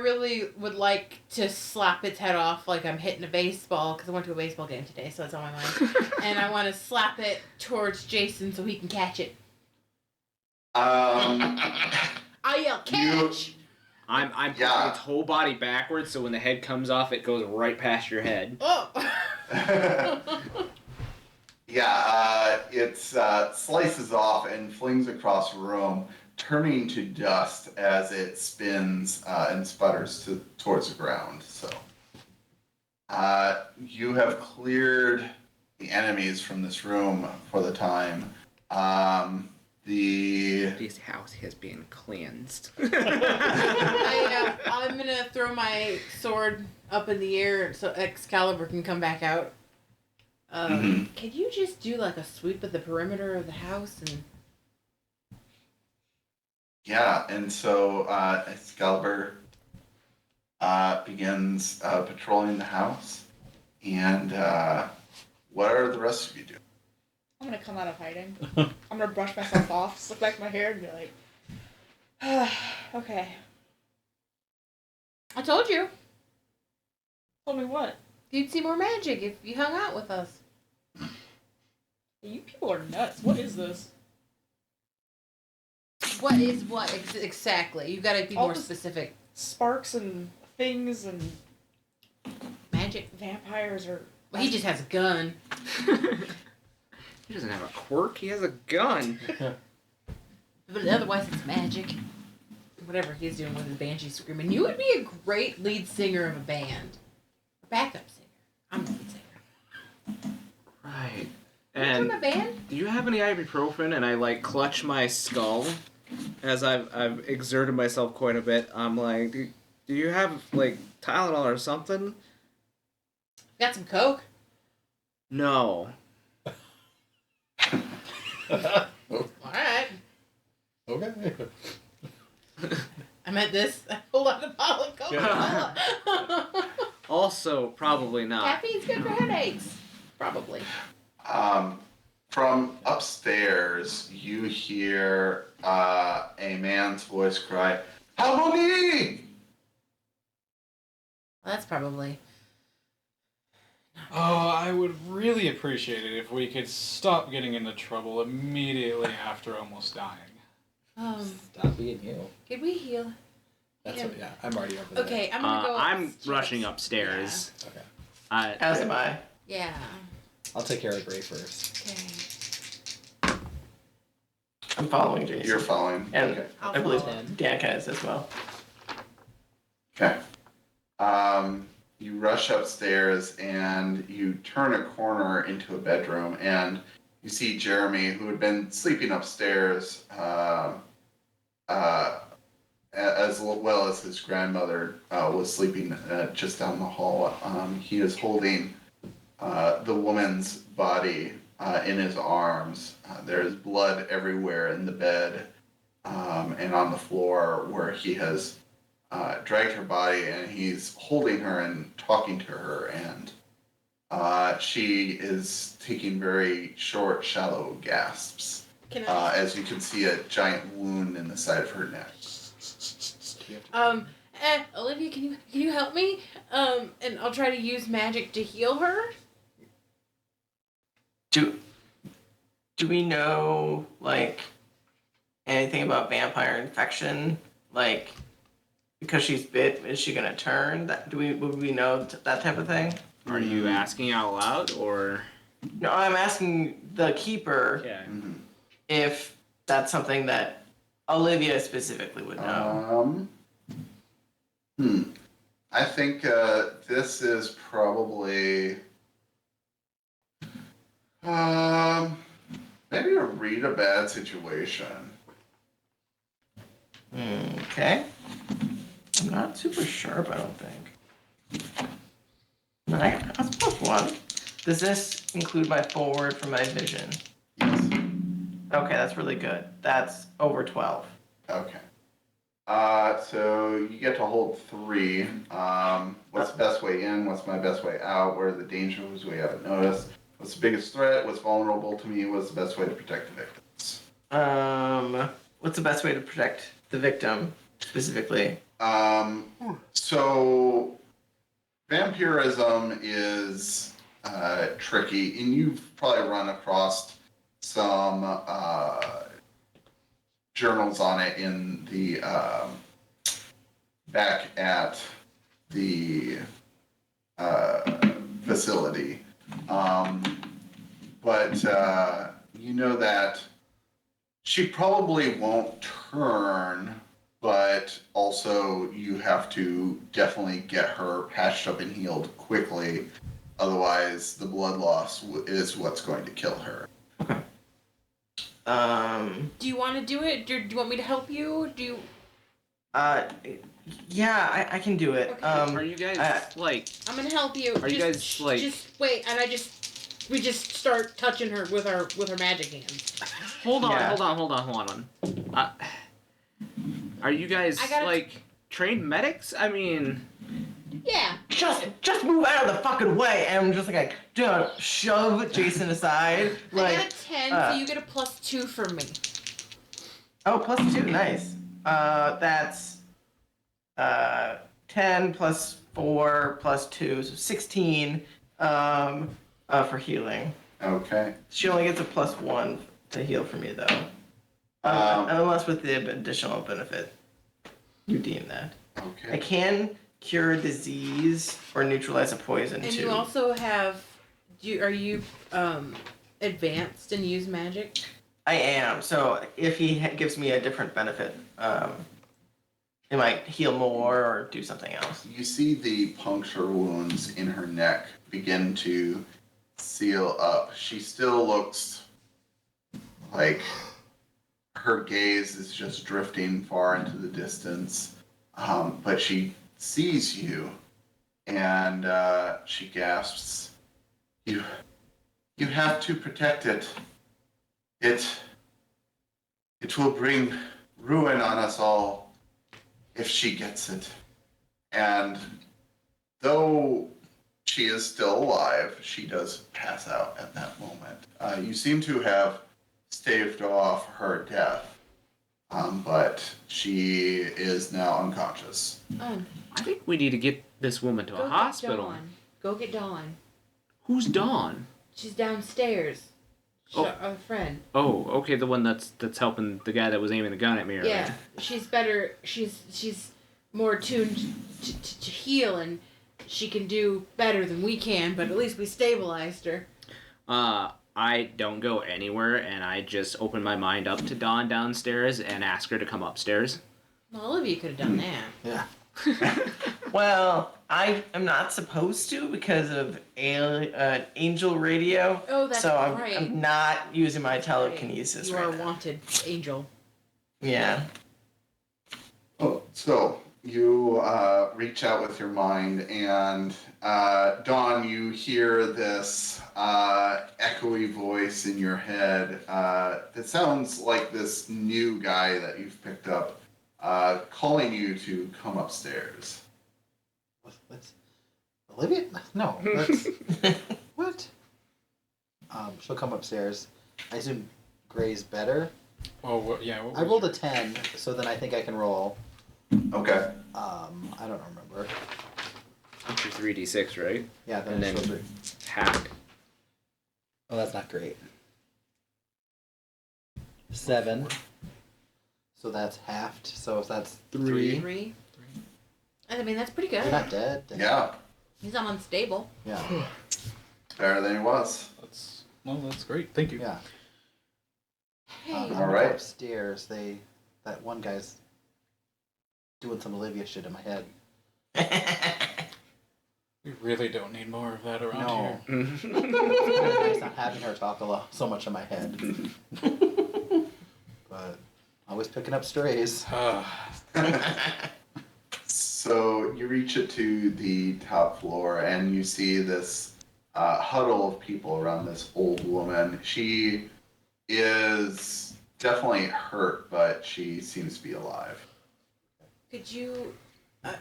really would like to slap its head off like I'm hitting a baseball, because I went to a baseball game today, so it's on my mind. And I want to slap it towards Jason so he can catch it. I yell, catch! I'm putting its whole body backwards, so when the head comes off, it goes right past your head. Oh! Yeah, it slices off and flings across the room, turning to dust as it spins and sputters towards the ground. So, you have cleared the enemies from this room for the time. This house has been cleansed. I'm gonna throw my sword up in the air so Excalibur can come back out. Could you just do like a sweep of the perimeter of the house and... Yeah, and so Excalibur begins patrolling the house. And what are the rest of you doing? I'm gonna come out of hiding. I'm gonna brush myself off, slip back my hair, and be like, okay. I told you. Told me what? You'd see more magic if you hung out with us. You people are nuts. What is this? What is what exactly? You gotta be All more this- specific. Sparks and things and Magic. vampires or... Well, he just has a gun. He doesn't have a quirk, he has a gun. But otherwise, it's magic. Whatever he's doing with his banshee screaming. You would be a great lead singer of a band. A backup singer. I'm the lead singer. Right. You And in a band? do you have any ibuprofen? And I like clutch my skull as I've exerted myself quite a bit. I'm like, do you have like Tylenol or something? Got some coke? No. Alright. Okay. I meant this. Hold on, a bottle of Coca-Cola. Also, probably not. Caffeine's good for headaches. Probably. From upstairs, you hear a man's voice cry, "Harmony!" Well, that's probably. Oh, I would really appreciate it if we could stop getting into trouble immediately after almost dying. Stop being you. Could we heal? That's Yeah. what, yeah. I'm already over there. Okay, I'm gonna go. I'm upstairs. rushing upstairs. Okay. As am I. Yeah. I'll take care of Gray first. Okay. I'm following Jason. You're following. And Okay. I believe follow. Danica is as well. Okay. You rush upstairs and you turn a corner into a bedroom, and you see Jeremy, who had been sleeping upstairs, as well as his grandmother was sleeping just down the hall. He is holding the woman's body in his arms. There is blood everywhere in the bed and on the floor where he has dragged her body, and he's holding her and talking to her, and she is taking very short, shallow gasps. Can I? As you can see a giant wound in the side of her neck. Olivia, can you help me? And I'll try to use magic to heal her. Do we know like anything about vampire infection? Like, because she's bit, is she gonna turn? Would we know that type of thing? Are you asking out loud or? No, I'm asking the keeper Okay. if that's something that Olivia specifically would know. I think this is probably maybe a read a bad situation. Okay. I'm not super sharp, I don't think. That's plus one. Does this include my forward for my vision? Yes. Okay, that's really good. That's over 12. Okay. So you get to hold 3. What's the best way in? What's my best way out? Where are the dangers we haven't noticed? What's the biggest threat? What's vulnerable to me? What's the best way to protect the victims? What's the best way to protect the victim specifically? So vampirism is tricky, and you've probably run across some journals on it in the back at the facility. But you know that she probably won't turn, but also you have to definitely get her patched up and healed quickly. Otherwise, the blood loss is what's going to kill her. Do you want to do it? Do you want me to help you? Yeah, I can do it. Okay. Are you guys like? I'm gonna help you. Are you guys, like- Just wait, and we just start touching her with our magic hands. Hold on, Yeah. hold on. Are you guys like trained medics? I mean, Yeah. Just move out of the fucking way, and I'm just like, dude, shove Jason aside. Like, I got a 10, so you get a +2 from me. oh, +2, nice. That's 10 plus 4 plus 2, so 16 for healing. Okay. She only gets a +1 to heal for me, though. Unless with the additional benefit. You deem that. Okay. I can cure disease or neutralize a poison, And too. you also have. Are you advanced and use magic? I am. So if he gives me a different benefit, it might heal more or do something else. You see the puncture wounds in her neck begin to seal up. She still looks like her gaze is just drifting far into the distance, but she sees you, and she gasps, "You have to protect it. It will bring ruin on us all if she gets it. And though she is still alive, she does pass out at that moment. You seem to have staved off her death, but she is now unconscious. I think we need to get this woman to Go a get hospital. Dawn. Go get Dawn. Who's Dawn? She's downstairs. A friend. Oh, okay, the one that's helping the guy that was aiming the gun at me earlier. Yeah, she's better. She's more attuned to heal, and she can do better than we can. But at least we stabilized her. I don't go anywhere, and I just open my mind up to Dawn downstairs and ask her to come upstairs. Well, Olivia could have done that. Yeah. Well, I am not supposed to because of angel radio. Oh, that's so right. I'm not using my telekinesis You right are now. wanted, Angel. Yeah. Oh, so you reach out with your mind, and Dawn, you hear this echoey voice in your head that sounds like this new guy that you've picked up calling you to come upstairs. What's Olivia? No. That's, what? She'll come upstairs. I assume Gray's better. Oh, what, yeah. What I was rolled your- a 10, so then I think I can roll. Okay. I don't remember. It's your 3d6, right? Yeah, then And it's then- roll 3. Hack. Oh, that's not great. 7. So that's halved. So if that's 3. 3. I mean, that's pretty You're good. not dead. Yeah, He's not unstable. Yeah. better than he was. That's great. Thank you. Yeah. Hey. I'm All gonna right. go upstairs. That one guy's doing some Olivia shit in my head. We really don't need more of that around No. here. It's kind of nice not having her talk so much in my head. But always picking up strays. So you reach it to the top floor, and you see this huddle of people around this old woman. She is definitely hurt, but she seems to be alive. Could you...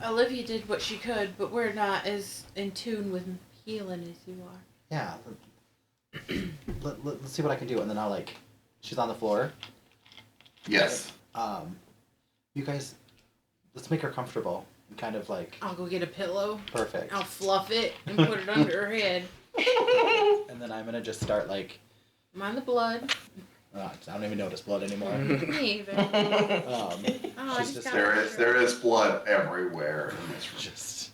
Olivia did what she could, but we're not as in tune with healing as you are. Yeah. Let's see what I can do, and then I'll she's on the floor. Yes. You guys, let's make her comfortable and kind of I'll go get a pillow. perfect. I'll fluff it and put it under her head. And then I'm gonna just start Mind the blood. I don't even notice blood anymore. Me either. Oh, I She's just just- got There is blood everywhere in this room. just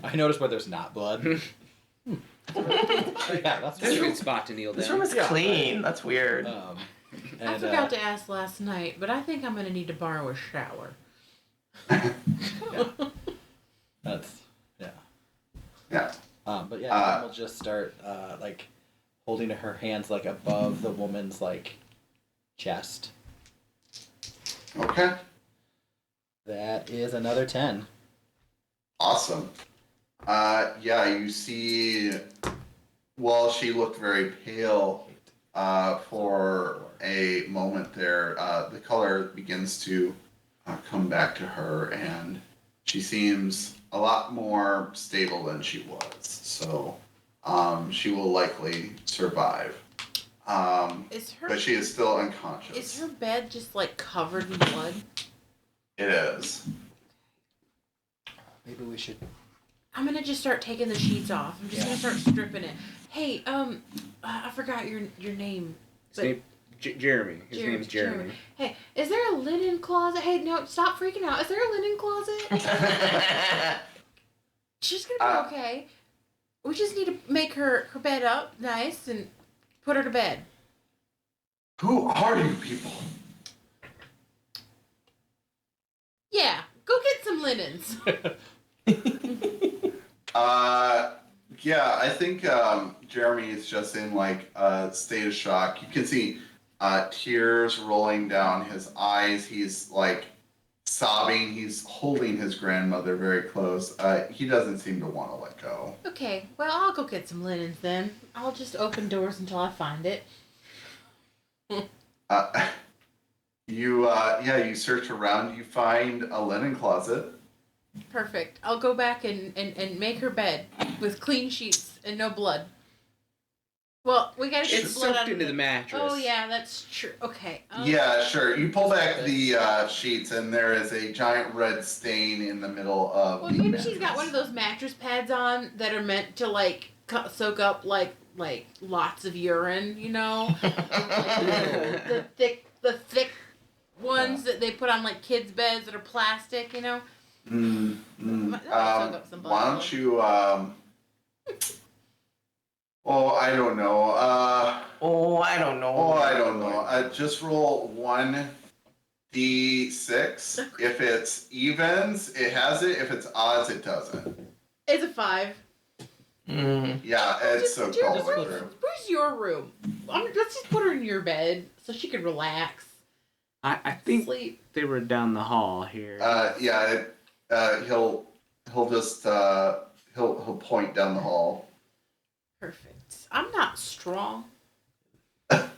I notice where there's not blood. Yeah, that's That's a weird. good spot to kneel This down. room is clean. That's weird. I And, forgot to ask last night, but I think I'm gonna need to borrow a shower. That's yeah. Yeah. But yeah, then we'll just start holding her hands above the woman's chest. Okay. That is another 10. Awesome. Yeah, you see, while she looked very pale for a moment there, the color begins to come back to her, and she seems a lot more stable than she was. So she will likely survive. But she is still unconscious. Is her bed just covered in blood? It is. Maybe we should. I'm gonna just start taking the sheets off. I'm just Yeah. gonna start stripping it. Hey, I forgot your name. His name, Jeremy. His name's Jeremy. Hey, is there a linen closet? Hey, no, stop freaking out. Is there a linen closet? She's gonna be okay. We just need to make her bed up nice and put her to bed. Who are you people? Yeah, go get some linens. Yeah, I think Jeremy is just in a state of shock. You can see tears rolling down his eyes. He's sobbing. He's holding his grandmother very close. He doesn't seem to want to let go. Okay, well, I'll go get some linens then. I'll just open doors until I find it. you search around. You find a linen closet. Perfect. I'll go back and make her bed with clean sheets and no blood. Well, we gotta get It's blood out soaked of into the mattress. Oh yeah, that's true. Okay. Yeah, sure. You pull back the sheets, and there is a giant red stain in the middle of Well, the maybe mattress. she's got one of those mattress pads on that are meant to like soak up like lots of urine, you know, the thick ones that they put on like kids' beds that are plastic, you know. That might soak up some blood. Why don't you? Oh, I don't know. I don't know. Just roll 1d6. If it's evens, it has it. If it's odds, it doesn't. It's a 5. Yeah, it's so Just cold. where's your room? Let's just put her in your bed so she can relax. I think Sleep. they were down the hall here. He'll just he'll point down the hall. Perfect. I'm not strong. I'm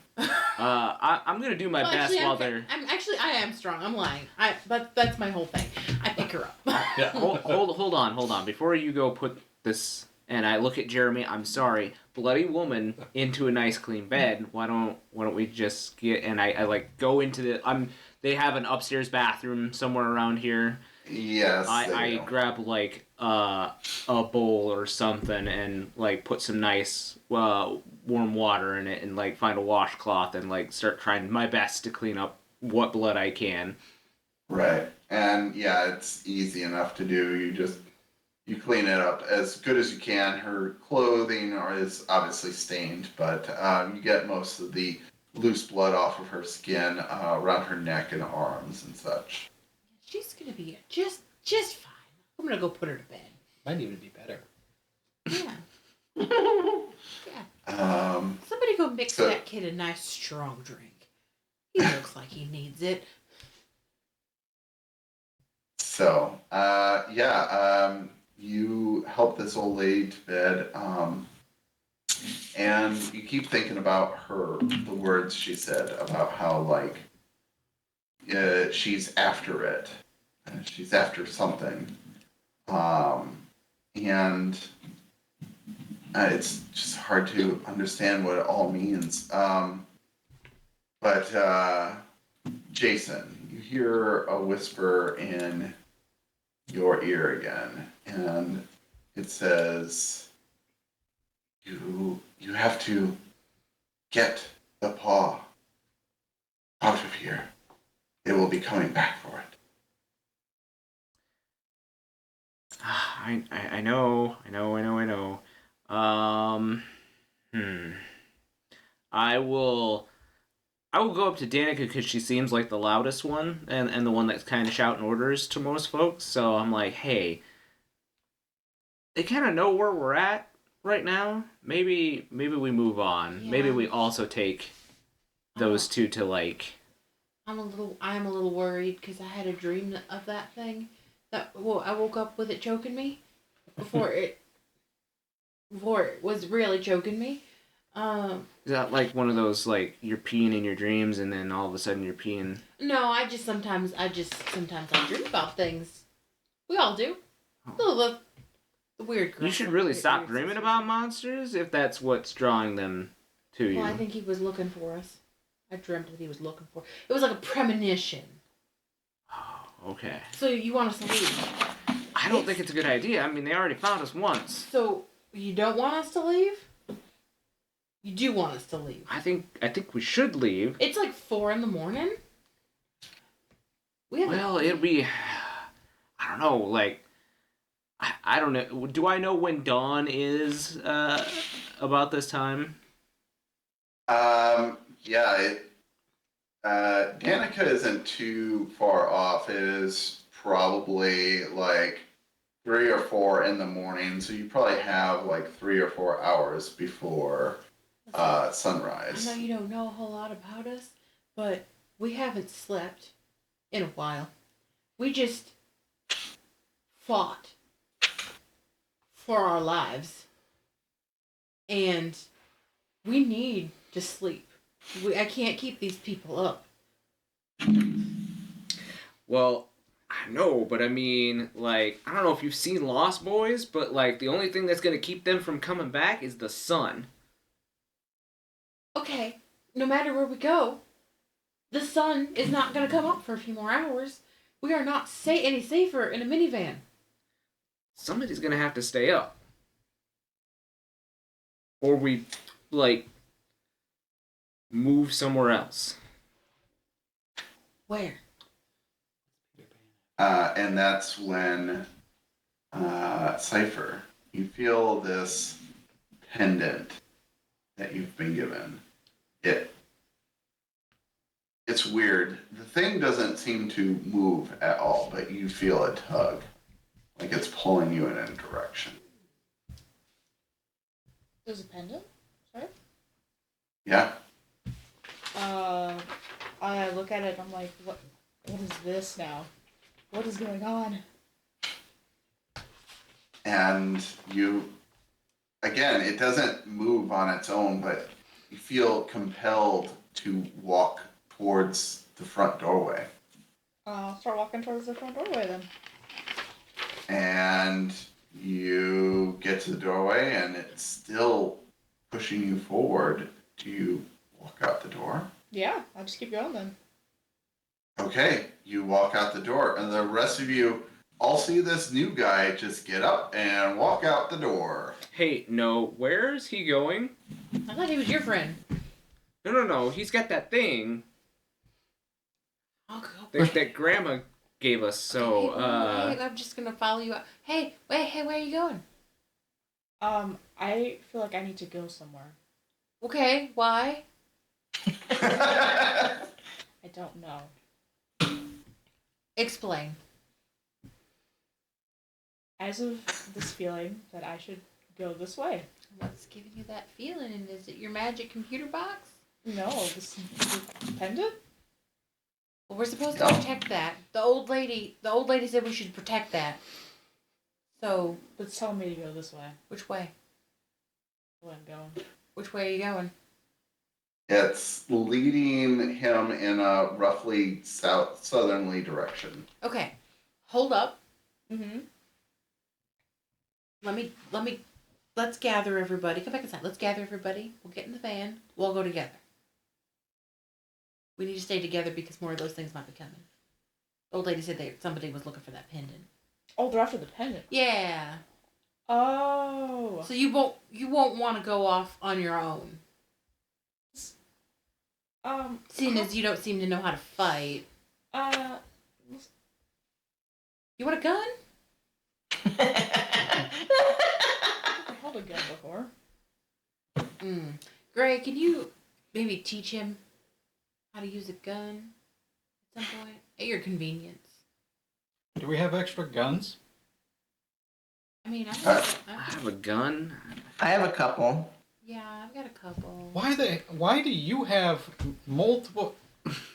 gonna do my best while they're. I am strong. I'm lying. But that's my whole thing. I pick her up. Yeah. Hold on. Before you go put this, and I look at Jeremy. I'm sorry, bloody woman into a nice clean bed. Why don't we just get? And I like go into the. They have an upstairs bathroom somewhere around here. Yes. I grab like a bowl or something and like put some nice warm water in it and like find a washcloth and like start trying my best to clean up what blood I can. Right. And yeah, it's easy enough to do. You clean it up as good as you can. Her clothing is obviously stained, but you get most of the loose blood off of her skin around her neck and arms and such. She's gonna be just fine. I'm gonna go put her to bed. Might even be better. Yeah. Yeah. Somebody go mix that kid a nice strong drink. He looks like he needs it. So, you help this old lady to bed, and you keep thinking about the words she said about how, like, she's after it. She's after something. And it's just hard to understand what it all means. But Jason, you hear a whisper in your ear again, and it says, you have to get the paw out of here. It will be coming back for it. I know. I will go up to Danica because she seems like the loudest one and the one that's kind of shouting orders to most folks. So I'm like, hey, they kind of know where we're at right now. Maybe we move on. Yeah. Maybe we also take those two to like. I'm a little worried because I had a dream of that thing. I woke up with it choking me before it was really choking me. Is that like one of those like you're peeing in your dreams and then all of a sudden you're peeing? No, I just sometimes dream about things. We all do. The weird girl. You should really stop dreaming about monsters if that's what's drawing them to you. Well, I think he was looking for us. I dreamt that he was looking for. It was like a premonition. Oh, okay. So you want us to leave? I don't think it's a good idea. I mean, they already found us once. So you don't want us to leave? You do want us to leave? I think we should leave. It's like 4 a.m. Well, it'll be. I don't know. Like, I don't know. Do I know when dawn is? About this time. Yeah. Danica isn't too far off. It is probably like 3 or 4 in the morning, so you probably have like 3 or 4 hours before sunrise. I know you don't know a whole lot about us, but we haven't slept in a while. We just fought for our lives, and we need to sleep. I can't keep these people up. Well, I know, but I mean, like, I don't know if you've seen Lost Boys, but, like, the only thing that's going to keep them from coming back is the sun. Okay, no matter where we go, the sun is not going to come up for a few more hours. We are not any safer in a minivan. Somebody's going to have to stay up. Or we, like, move somewhere else. Where? And that's when Cipher, you feel this pendant that you've been given. It's weird. The thing doesn't seem to move at all, but you feel a tug, like it's pulling you in a direction. There's a pendant? Sorry? Yeah. I look at it and I'm like, what is this now? What is going on? And you, again, it doesn't move on its own, but you feel compelled to walk towards the front doorway. I'll start walking towards the front doorway then. And you get to the doorway and it's still pushing you forward. Do you walk out the door? Yeah, I'll just keep going then. Okay, you walk out the door, and the rest of you all see this new guy just get up and walk out the door. Hey, no, where's he going? I thought he was your friend. No, he's got that thing I'll go. that Grandma gave us, so, Hey, I'm just gonna follow you out. Hey, where are you going? I feel like I need to go somewhere. Okay, why? I don't know. Explain. As of this feeling that I should go this way. What's giving you that feeling? And is it your magic computer box? No, this pendant? Well, we're supposed to protect that. The old lady said we should protect that. So, It's telling me to go this way. which way? Where I'm going. Which way are you going? It's leading him in a roughly southerly direction. Okay, hold up. Mm-hmm. Let's gather everybody. Come back inside. Let's gather everybody. We'll get in the van. We'll go together. We need to stay together because more of those things might be coming. The old lady said somebody was looking for that pendant. Oh, they're after the pendant. Yeah. Oh. So you won't want to go off on your own. Seeing as you don't seem to know how to fight. You want a gun? I held a gun before. Gray, can you maybe teach him how to use a gun at some point? At your convenience. Do we have extra guns? I mean, I have a gun. I have a couple. yeah, I've got a couple. Why do you have multiple?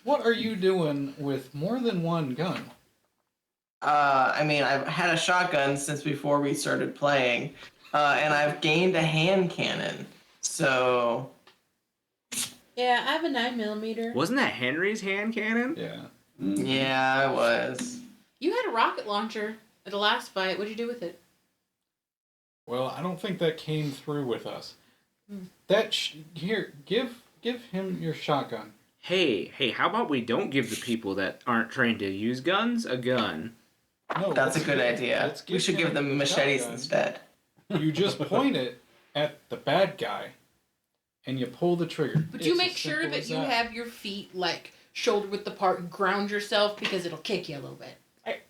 What are you doing with more than one gun? I mean, I've had a shotgun since before we started playing, and I've gained a hand cannon. So. Yeah, I have a 9mm. Wasn't that Henry's hand cannon? Yeah. Yeah, I was. You had a rocket launcher at the last fight. What'd you do with it? Well, I don't think that came through with us. Here, give him your shotgun. Hey, how about we don't give the people that aren't trained to use guns a gun? No, That's a good idea. We should give them him the machetes shotgun. instead. You just point it at the bad guy, and you pull the trigger. But you It's make as sure simple that as you have your feet like shoulder width apart and ground yourself because it'll kick you a little bit.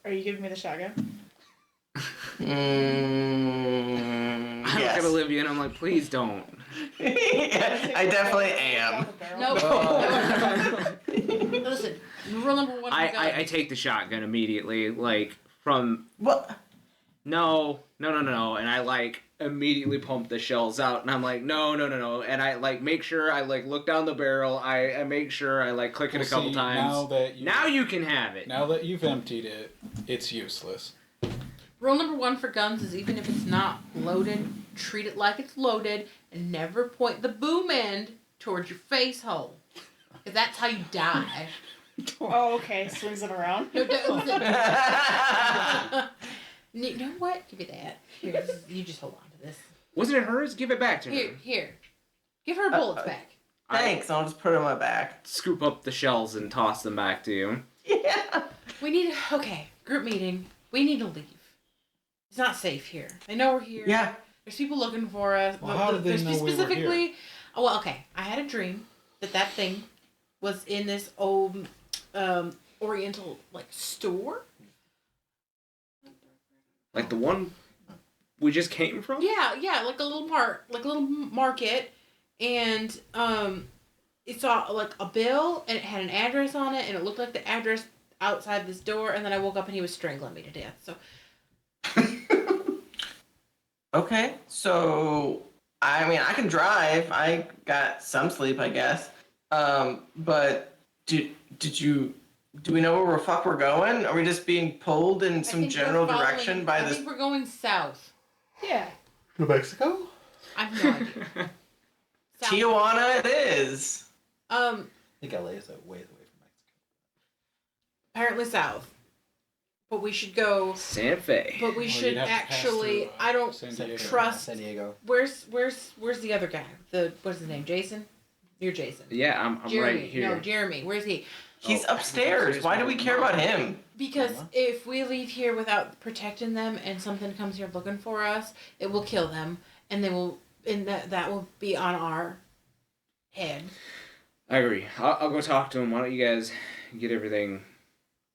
Are you giving me the shotgun? I look Yes. at Olivia and I'm like, please don't. I definitely am. No. No. Listen, rule number one. I take the shotgun immediately, like, from... What? No, and I, like, immediately pump the shells out, and I'm like, no, and I, like, make sure I, like, look down the barrel, I make sure I, like, click it a couple times. Now you can have it. Now that you've emptied it, it's useless. Rule number one for guns is even if it's not loaded, treat it like it's loaded and never point the boom end towards your face hole. Because that's how you die. Oh, okay. Swings it around. No, you know what? Give me that. Here, you just hold on to this. Wasn't it hers? Give it back to Here, her. here. Give her bullets back. Thanks. I'll just put it on my back. Scoop up the shells and toss them back to you. Yeah. We need group meeting. We need to leave. It's not safe here. They know we're here. Yeah. There's people looking for us. Well, how did they There's know we were specifically, here? Oh, well, okay. I had a dream that thing was in this old Oriental store. Like the one we just came from? Yeah, like a little market, and it saw like a bill, and it had an address on it, and it looked like the address outside this door, and then I woke up and he was strangling me to death. So Okay. So, I mean, I can drive. I got some sleep, I guess. But do we know where the fuck we're going? Are we just being pulled in I some think general we're following- direction by I this? think we're going south. Yeah. New Mexico? I have no idea. South. Tijuana it is. I think LA is a ways away from Mexico. Apparently south. But we should go. Santa Fe. But we Well, should you'd have to pass actually. through, I don't San Diego. trust. San Diego. Where's the other guy? What's his name? Jason. You're Jason. Yeah, I'm Jeremy. right here. No, Jeremy. Where's he? He's Oh, upstairs. Why do we care about him? Because Uh-huh. if we leave here without protecting them, and something comes here looking for us, it will kill them, and they will, and that will be on our head. I agree. I'll go talk to him. Why don't you guys get everything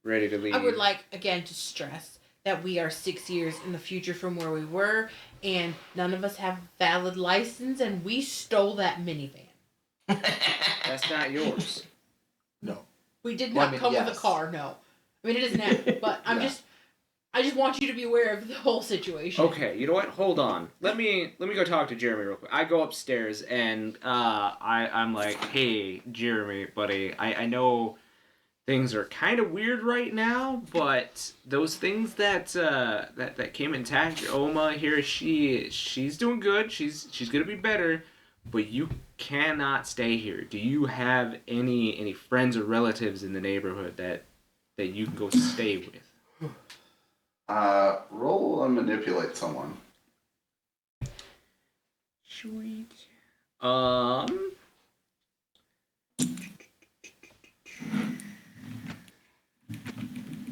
ready to leave? I would like again to stress that we are 6 years in the future from where we were, and none of us have valid license, and we stole that minivan. That's not yours. No. We did Well, not I mean, come with yes. a car, no. I mean, it is now, but Yeah. I just want you to be aware of the whole situation. Okay, you know what? Hold on. Let me go talk to Jeremy real quick. I go upstairs and I'm like, hey, Jeremy, buddy, I know things are kind of weird right now, but those things that came intact, Oma here, she's doing good. She's gonna be better, but you cannot stay here. Do you have any friends or relatives in the neighborhood that you can go stay with? Roll and manipulate someone. Sweet.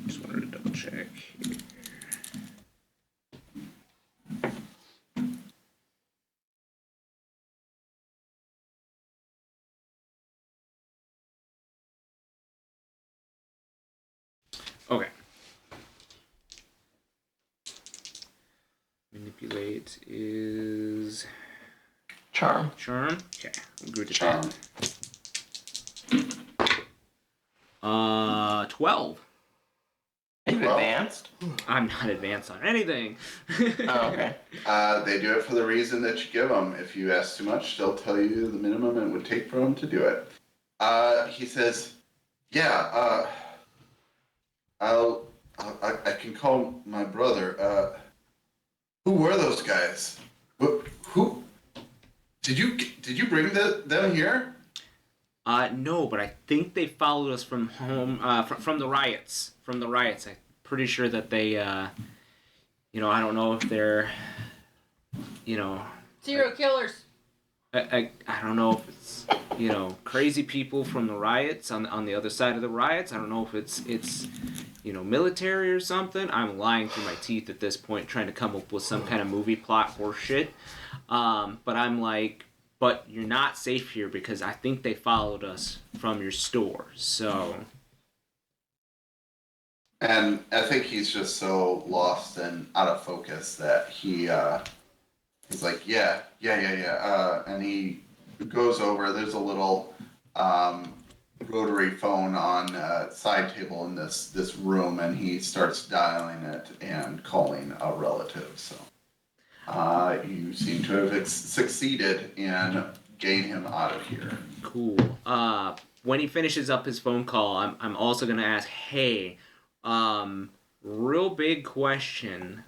Just wanted to double check here. Okay. Manipulate is Charm. charm. Okay, I'm good to Charm. 12. Are you Well. advanced? I'm not advanced on anything. Oh, okay. They do it for the reason that you give them. If you ask too much, they'll tell you the minimum it would take for them to do it. He says, "Yeah, I can call my brother. Who were those guys? Who? Did you bring them here? No, but I think they followed us from home, from the riots. From the riots, I'm pretty sure that they, I don't know if they're, Serial killers. I don't know if it's, crazy people from the riots on the other side of the riots. I don't know if it's military or something. I'm lying through my teeth at this point, trying to come up with some kind of movie plot horse shit. But I'm like, but you're not safe here because I think they followed us from your store. So. And I think he's just so lost and out of focus that he's like, yeah. And he goes over. There's a little rotary phone on a side table in this room, and he starts dialing it and calling a relative. So you seem to have succeeded in getting him out of here. Cool. When he finishes up his phone call, I'm also gonna ask, hey, real big question.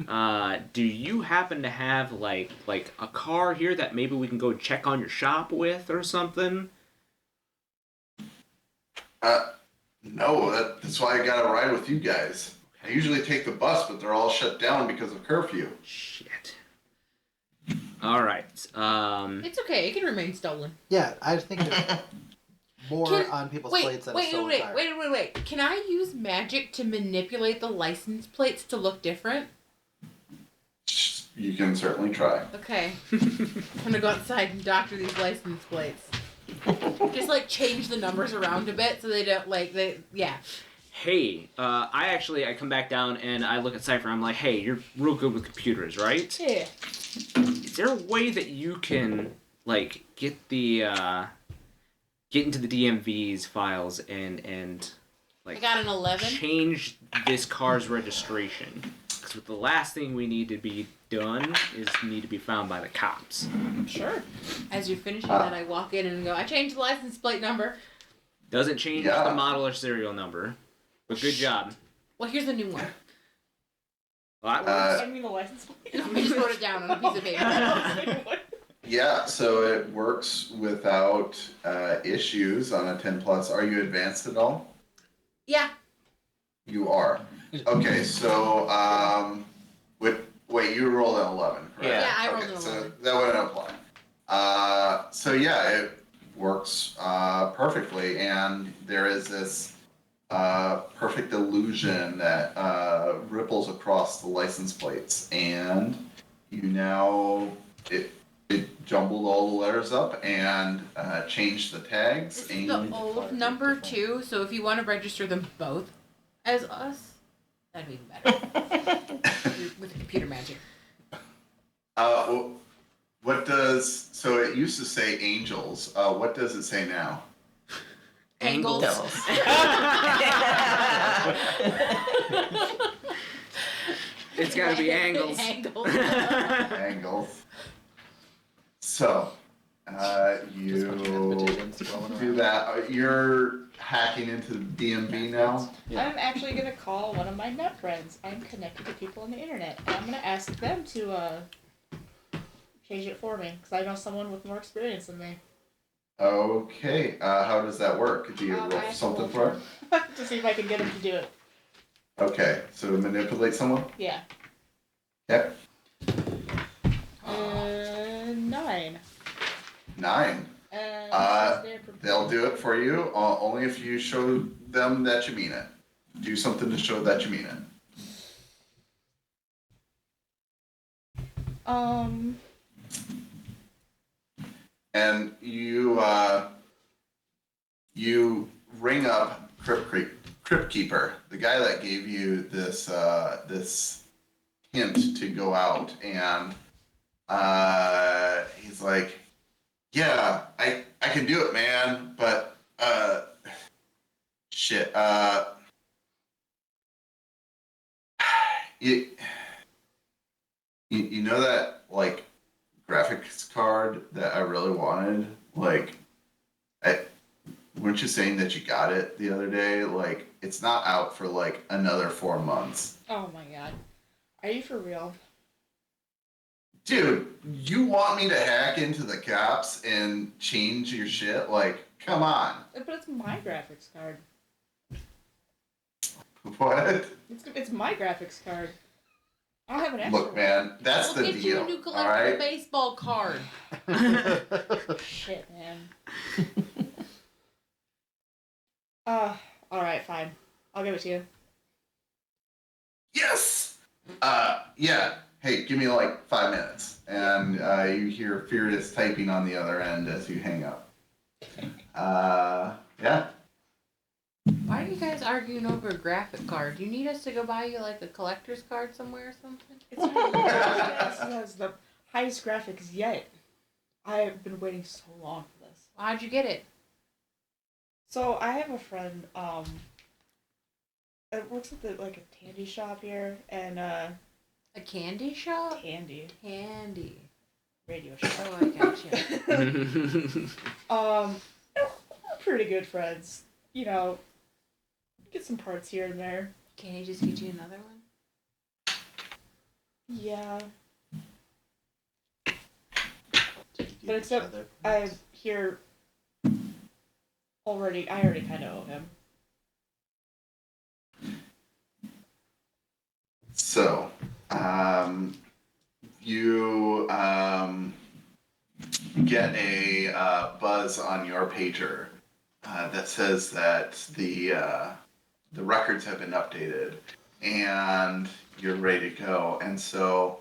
Do you happen to have like a car here that maybe we can go check on your shop with or something? No, that's why I gotta ride with you guys. I usually take the bus, but they're all shut down because of curfew. Shit. All right. It's okay. It can remain stolen. Yeah, I think there's more Can- on people's Wait, plates than a wait, stolen wait, car. wait. Can I use magic to manipulate the license plates to look different? You can certainly try. Okay. I'm gonna go outside and doctor these license plates. Just like change the numbers around a bit so they don't yeah. Hey, I come back down and I look at Cipher. I'm like, hey, you're real good with computers, right? Yeah. Is there a way that you can like get into the DMV's files and I got an 11. change this car's registration? Because the last thing we need to be done is need to be found by the cops. Sure. As you're finishing that, I walk in and go, I changed the license plate number. Doesn't change Yeah. the model or serial number, but good job. Well, here's a new one. Well, that works. I mean the license plate. I just wrote it down on a piece of paper. Yeah, so it works without issues on a 10 plus. Are you advanced at all? Yeah. You are. Okay, so wait, you rolled an 11, correct? Yeah. Yeah, I rolled Okay, an so 11. that wouldn't apply. So yeah, it works perfectly, and there is this perfect illusion that ripples across the license plates, and you now it jumbled all the letters up and changed the tags. This is and the old number too, so if you want to register them both as us, that'd be even better. With computer magic. What does so it used to say angels? What does it say now? Angles. It's gotta be angles. Angles. Angles. So Just a bunch of you potatoes rolling do around. that. You're hacking into the DMV now. Yeah. I'm actually gonna call one of my net friends. I'm connected to people on the internet, and I'm gonna ask them to change it for me because I know someone with more experience than me. Okay. How does that work? Do you I roll have to something roll for it? to see if I can get them to do it. Okay. So to manipulate someone. Yeah. Okay. 9. 9. And They'll do it for you only if you show them that you mean it. Do something to show that you mean it. And you ring up Crypt Keeper, the guy that gave you this this hint to go out, and he's like, "Yeah, I can do it, man, but shit, you know that like graphics card that I really wanted? Like, weren't you saying that you got it the other day? Like, it's not out for like another 4 months. oh my god. Are you for real? Dude, you want me to hack into the cops and change your shit? Like, come on. But it's my graphics card. What? It's my graphics card. I don't have an extra Look, man, that's We'll the get you a deal. new All collectible right. baseball card. one. Shit, man. Alright, fine. I'll give it to you. Yes. Yeah. Hey, give me like 5 minutes, and you hear furious typing on the other end as you hang up. Yeah. Why are you guys arguing over a graphic card? Do you need us to go buy you like a collector's card somewhere or something? It's not this has the highest graphics yet. I have been waiting so long for this. How'd you get it? So I have a friend, that works at the like a candy shop here, and A candy shop? candy Candy. radio shop. Oh, I gotcha. We're pretty good friends. You know, get some parts here and there. Can he just get you another one? Yeah. But except I already kind of owe him. So, you get a buzz on your pager that says that the records have been updated and you're ready to go. And so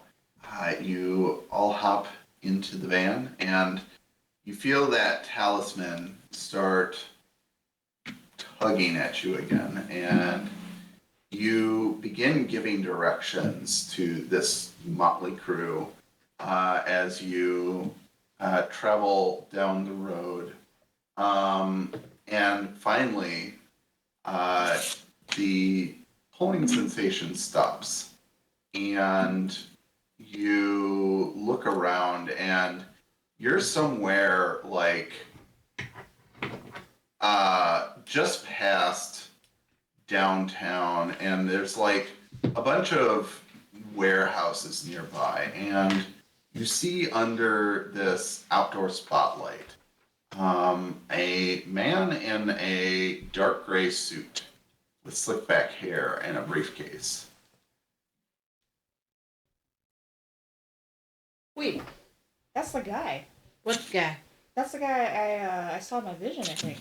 you all hop into the van and you feel that talisman start tugging at you again, and you begin giving directions to this motley crew as you travel down the road. And finally, the pulling sensation stops, and you look around, and you're somewhere like just past downtown, and there's like a bunch of warehouses nearby, and you see under this outdoor spotlight a man in a dark gray suit with slick back hair and a briefcase. Wait, that's the guy. What guy? That's the guy I saw in my vision, I think.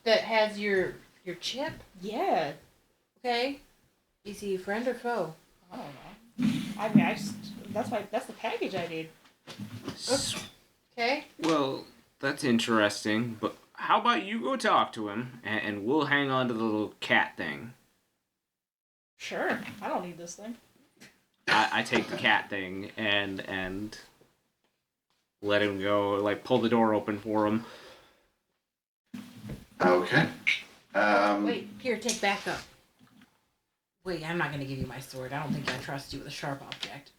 That has your chip? Yeah. Okay. Is he a friend or foe? I don't know. I mean, that's the package I need. Okay. Well, that's interesting, but how about you go talk to him, and we'll hang on to the little cat thing. Sure. I don't need this thing. I take the cat thing and let him go, like pull the door open for him. Okay. Wait, here, take backup. Wait, I'm not gonna give you my sword. I don't think I trust you with a sharp object.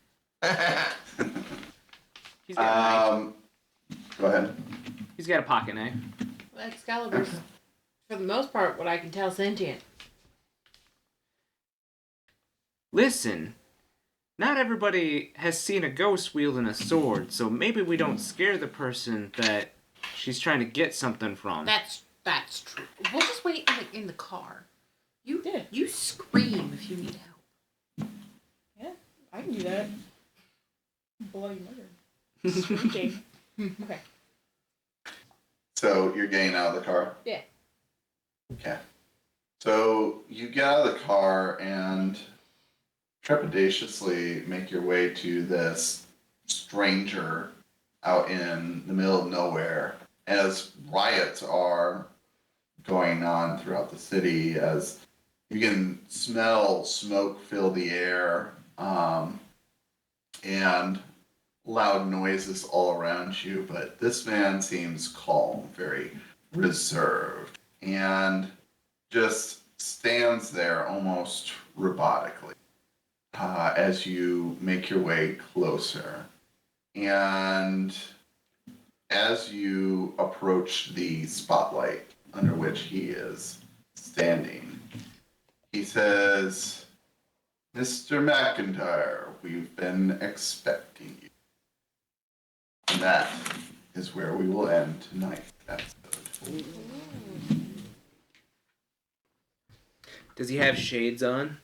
He's got a knife. Go ahead. He's got a pocket knife. Well, Excalibur's, for the most part, what I can tell, sentient. Listen, not everybody has seen a ghost wielding a sword, so maybe we don't scare the person that she's trying to get something from. That's true. We'll just wait in the car. Yeah. You scream if you need help. Yeah, I can do that. Bloody murder. Screeching. Okay. So you're getting out of the car? Yeah. Okay. So you get out of the car and trepidatiously make your way to this stranger out in the middle of nowhere as riots are going on throughout the city, as you can smell smoke fill the air, and loud noises all around you, but this man seems calm, very reserved, and just stands there almost robotically as you make your way closer. And as you approach the spotlight under which he is standing, he says, "Mr. McIntyre, we've been expecting you." And that is where we will end tonight's episode. Does he have shades on?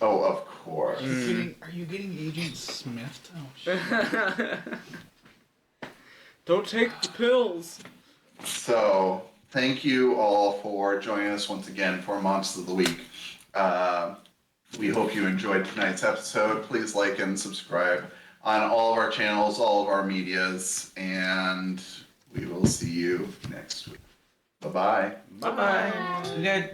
Oh, of course. Are you getting Agent Smith? Oh, shit. Don't take the pills. So, thank you all for joining us once again for Monster of the Week. We hope you enjoyed tonight's episode. Please like and subscribe on all of our channels, all of our medias, and we will see you next week. Bye-bye. Bye-bye. Good.